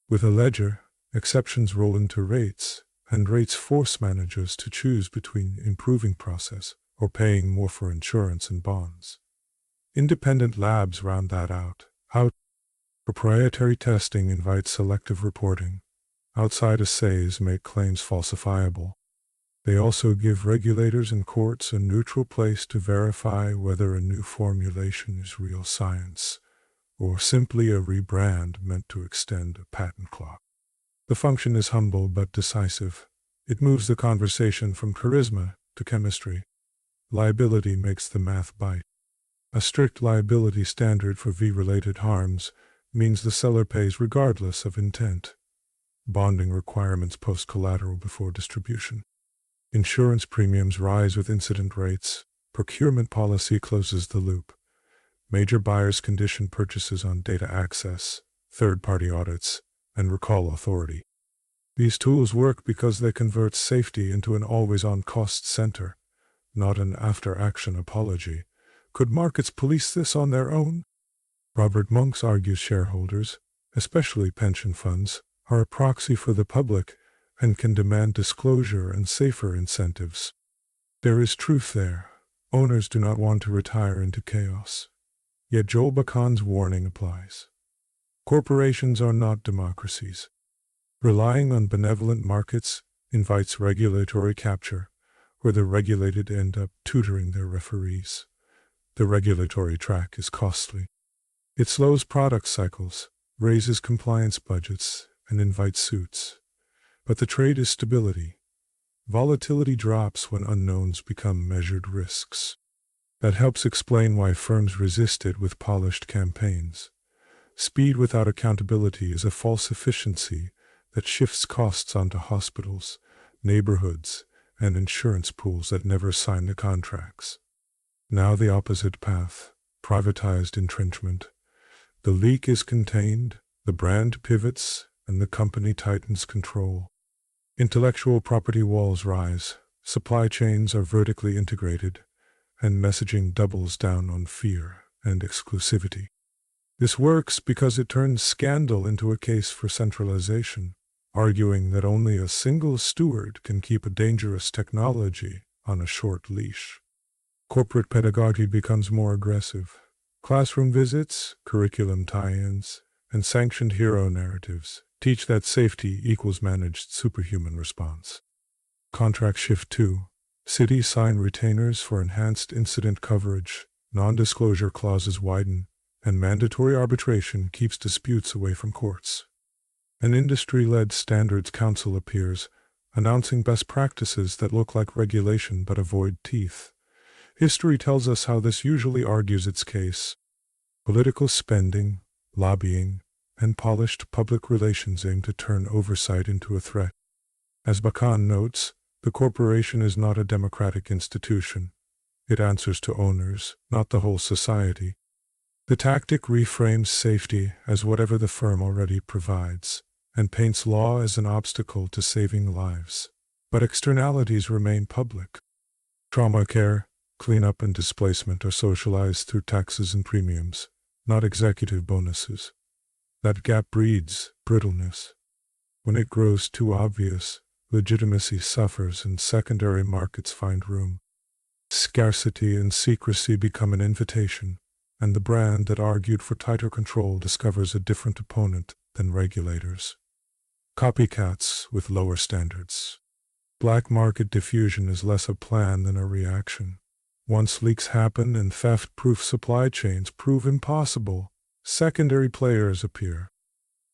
With a ledger, exceptions roll into rates, and rates force managers to choose between improving process or paying more for insurance and bonds. Independent labs round that out. Proprietary testing invites selective reporting. Outside assays make claims falsifiable. They also give regulators and courts a neutral place to verify whether a new formulation is real science, or simply a rebrand meant to extend a patent clock. The function is humble but decisive. It moves the conversation from charisma to chemistry. Liability makes the math bite. A strict liability standard for V-related harms means the seller pays regardless of intent. Bonding requirements post collateral before distribution. Insurance premiums rise with incident rates. Procurement policy closes the loop. Major buyers condition purchases on data access, third-party audits, and recall authority. These tools work because they convert safety into an always-on cost center, not an after-action apology. Could markets police this on their own? Robert Monks argues shareholders, especially pension funds, are a proxy for the public and can demand disclosure and safer incentives. There is truth there. Owners do not want to retire into chaos. Yet Joel Bakan's warning applies. Corporations are not democracies. Relying on benevolent markets invites regulatory capture, where the regulated end up tutoring their referees. The regulatory track is costly. It slows product cycles, raises compliance budgets, and invites suits. But the trade is stability. Volatility drops when unknowns become measured risks. That helps explain why firms resist it with polished campaigns. Speed without accountability is a false efficiency that shifts costs onto hospitals, neighborhoods, and insurance pools that never sign the contracts. Now the opposite path, privatized entrenchment. The leak is contained, the brand pivots, and the company tightens control. Intellectual property walls rise, supply chains are vertically integrated, and messaging doubles down on fear and exclusivity. This works because it turns scandal into a case for centralization, arguing that only a single steward can keep a dangerous technology on a short leash. Corporate pedagogy becomes more aggressive. Classroom visits, curriculum tie-ins, and sanctioned hero narratives teach that safety equals managed superhuman response. Contract shift 2. Cities sign retainers for enhanced incident coverage, non-disclosure clauses widen, and mandatory arbitration keeps disputes away from courts. An industry-led standards council appears, announcing best practices that look like regulation but avoid teeth. History tells us how this usually argues its case. Political spending, lobbying, and polished public relations aim to turn oversight into a threat. As Bakan notes, the corporation is not a democratic institution. It answers to owners, not the whole society. The tactic reframes safety as whatever the firm already provides, and paints law as an obstacle to saving lives. But externalities remain public. Trauma care, cleanup, and displacement are socialized through taxes and premiums, not executive bonuses. That gap breeds brittleness. When it grows too obvious, legitimacy suffers and secondary markets find room. Scarcity and secrecy become an invitation, and the brand that argued for tighter control discovers a different opponent than regulators. Copycats with lower standards. Black market diffusion is less a plan than a reaction. Once leaks happen and theft-proof supply chains prove impossible, secondary players appear.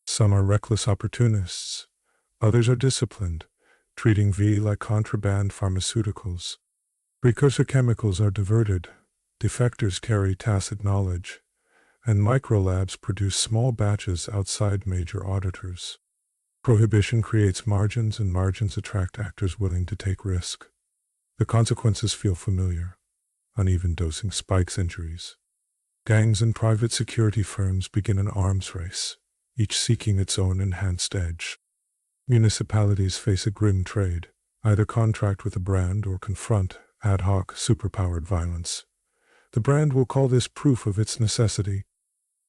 Some are reckless opportunists. Others are disciplined, treating V like contraband pharmaceuticals. Precursor chemicals are diverted, defectors carry tacit knowledge, and microlabs produce small batches outside major auditors. Prohibition creates margins, and margins attract actors willing to take risk. The consequences feel familiar. Uneven dosing spikes injuries. Gangs and private security firms begin an arms race, each seeking its own enhanced edge. Municipalities face a grim trade, either contract with a brand or confront ad hoc superpowered violence. The brand will call this proof of its necessity.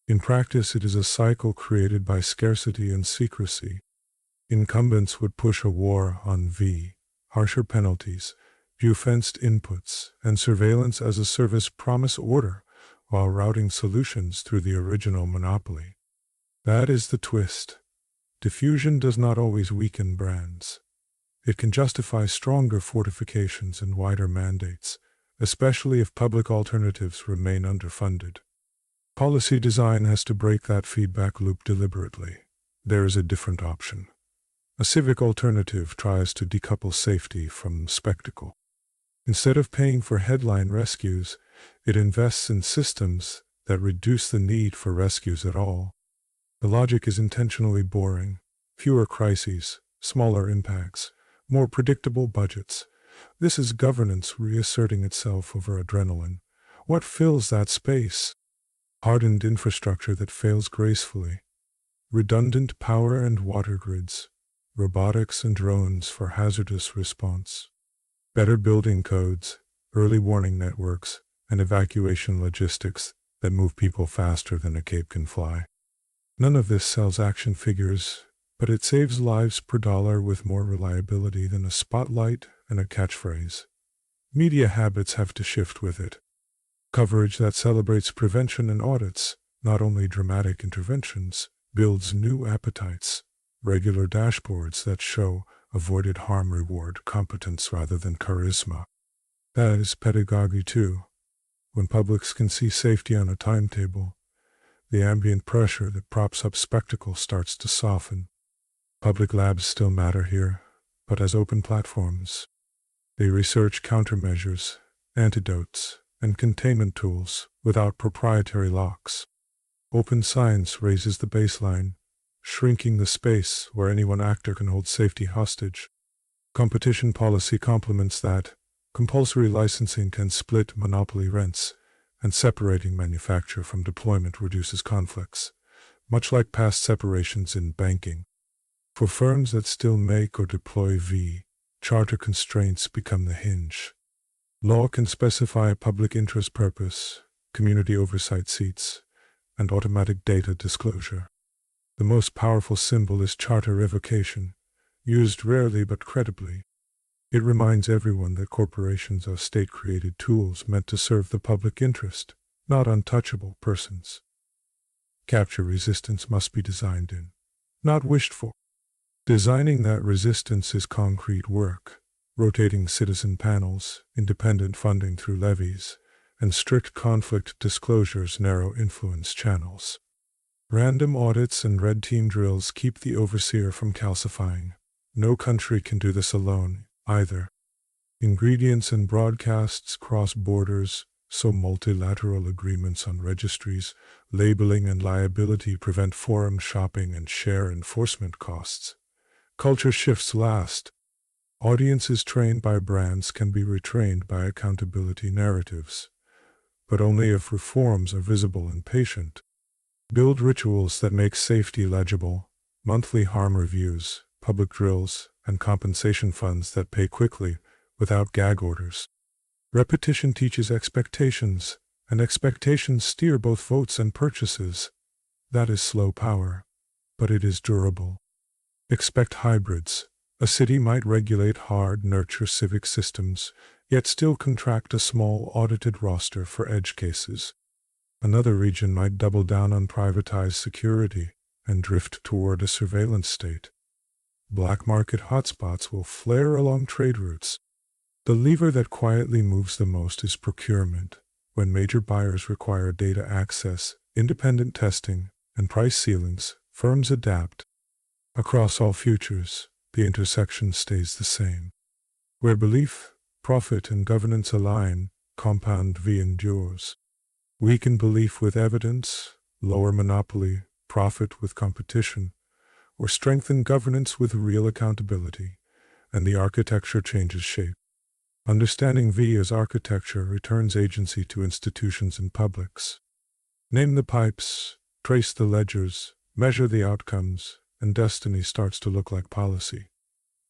In practice, it is a cycle created by scarcity and secrecy. Incumbents would push a war on harsher penalties, view fenced inputs, and surveillance as a service promise order, while routing solutions through the original monopoly. That is the twist. Diffusion does not always weaken brands. It can justify stronger fortifications and wider mandates, especially if public alternatives remain underfunded. Policy design has to break that feedback loop deliberately. There is a different option. A civic alternative tries to decouple safety from spectacle. Instead of paying for headline rescues, it invests in systems that reduce the need for rescues at all. The logic is intentionally boring. Fewer crises, smaller impacts, more predictable budgets. This is governance reasserting itself over adrenaline. What fills that space? Hardened infrastructure that fails gracefully. Redundant power and water grids. Robotics and drones for hazardous response. Better building codes, early warning networks, and evacuation logistics that move people faster than a cape can fly. None of this sells action figures, but it saves lives per dollar with more reliability than a spotlight and a catchphrase. Media habits have to shift with it. Coverage that celebrates prevention and audits, not only dramatic interventions, builds new appetites. Regular dashboards that show avoided harm reward competence rather than charisma. That is pedagogy too. When publics can see safety on a timetable, the ambient pressure that props up spectacle starts to soften. Public labs still matter here, but as open platforms. They research countermeasures, antidotes, and containment tools without proprietary locks. Open science raises the baseline, shrinking the space where any one actor can hold safety hostage. Competition policy complements that. Compulsory licensing can split monopoly rents, and separating manufacture from deployment reduces conflicts, much like past separations in banking. For firms that still make or deploy charter constraints become the hinge. Law can specify a public interest purpose, community oversight seats, and automatic data disclosure. The most powerful symbol is charter revocation, used rarely but credibly. It reminds everyone that corporations are state-created tools meant to serve the public interest, not untouchable persons. Capture resistance must be designed in, not wished for. Designing that resistance is concrete work. Rotating citizen panels, independent funding through levies, and strict conflict disclosures narrow influence channels. Random audits and red team drills keep the overseer from calcifying. No country can do this alone, either. Ingredients and broadcasts cross borders, so multilateral agreements on registries, labeling, and liability prevent forum shopping and share enforcement costs. Culture shifts last. Audiences trained by brands can be retrained by accountability narratives, but only if reforms are visible and patient. Build rituals that make safety legible, monthly harm reviews, public drills, and compensation funds that pay quickly without gag orders. Repetition teaches expectations, and expectations steer both votes and purchases. That is slow power, but it is durable. Expect hybrids. A city might regulate hard, nurture civic systems, yet still contract a small audited roster for edge cases. Another region might double down on privatized security and drift toward a surveillance state. Black market hotspots will flare along trade routes. The lever that quietly moves the most is procurement. When major buyers require data access, independent testing, and price ceilings, firms adapt. Across all futures, the intersection stays the same. Where belief, profit, and governance align, compound endures. Weaken belief with evidence, lower monopoly, profit with competition, or strengthen governance with real accountability, and the architecture changes shape. Understanding V as architecture returns agency to institutions and publics. Name the pipes, trace the ledgers, measure the outcomes, and destiny starts to look like policy.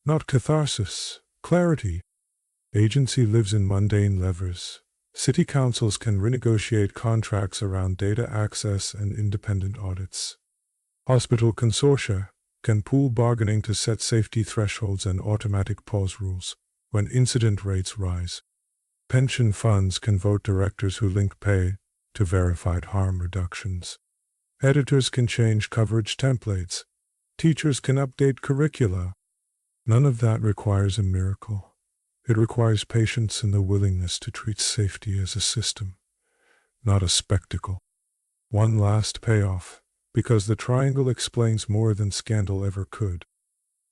Not catharsis, clarity. Agency lives in mundane levers, City councils can renegotiate contracts around data access and independent audits. Hospital consortia can pool bargaining to set safety thresholds and automatic pause rules when incident rates rise. Pension funds can vote directors who link pay to verified harm reductions. Editors can change coverage templates. Teachers can update curricula. None of that requires a miracle. It requires patience and the willingness to treat safety as a system, not a spectacle. One last payoff, because the triangle explains more than scandal ever could.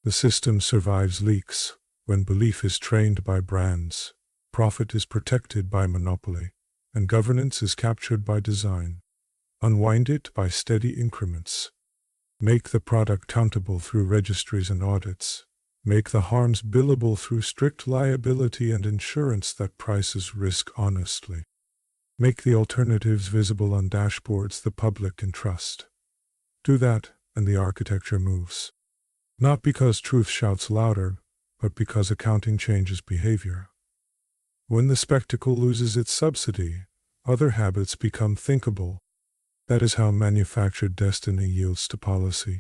The system survives leaks when belief is trained by brands, profit is protected by monopoly, and governance is captured by design. Unwind it by steady increments. Make the product countable through registries and audits. Make the harms billable through strict liability and insurance that prices risk honestly. Make the alternatives visible on dashboards the public can trust. Do that, and the architecture moves. Not because truth shouts louder, but because accounting changes behavior. When the spectacle loses its subsidy, other habits become thinkable. That is how manufactured destiny yields to policy.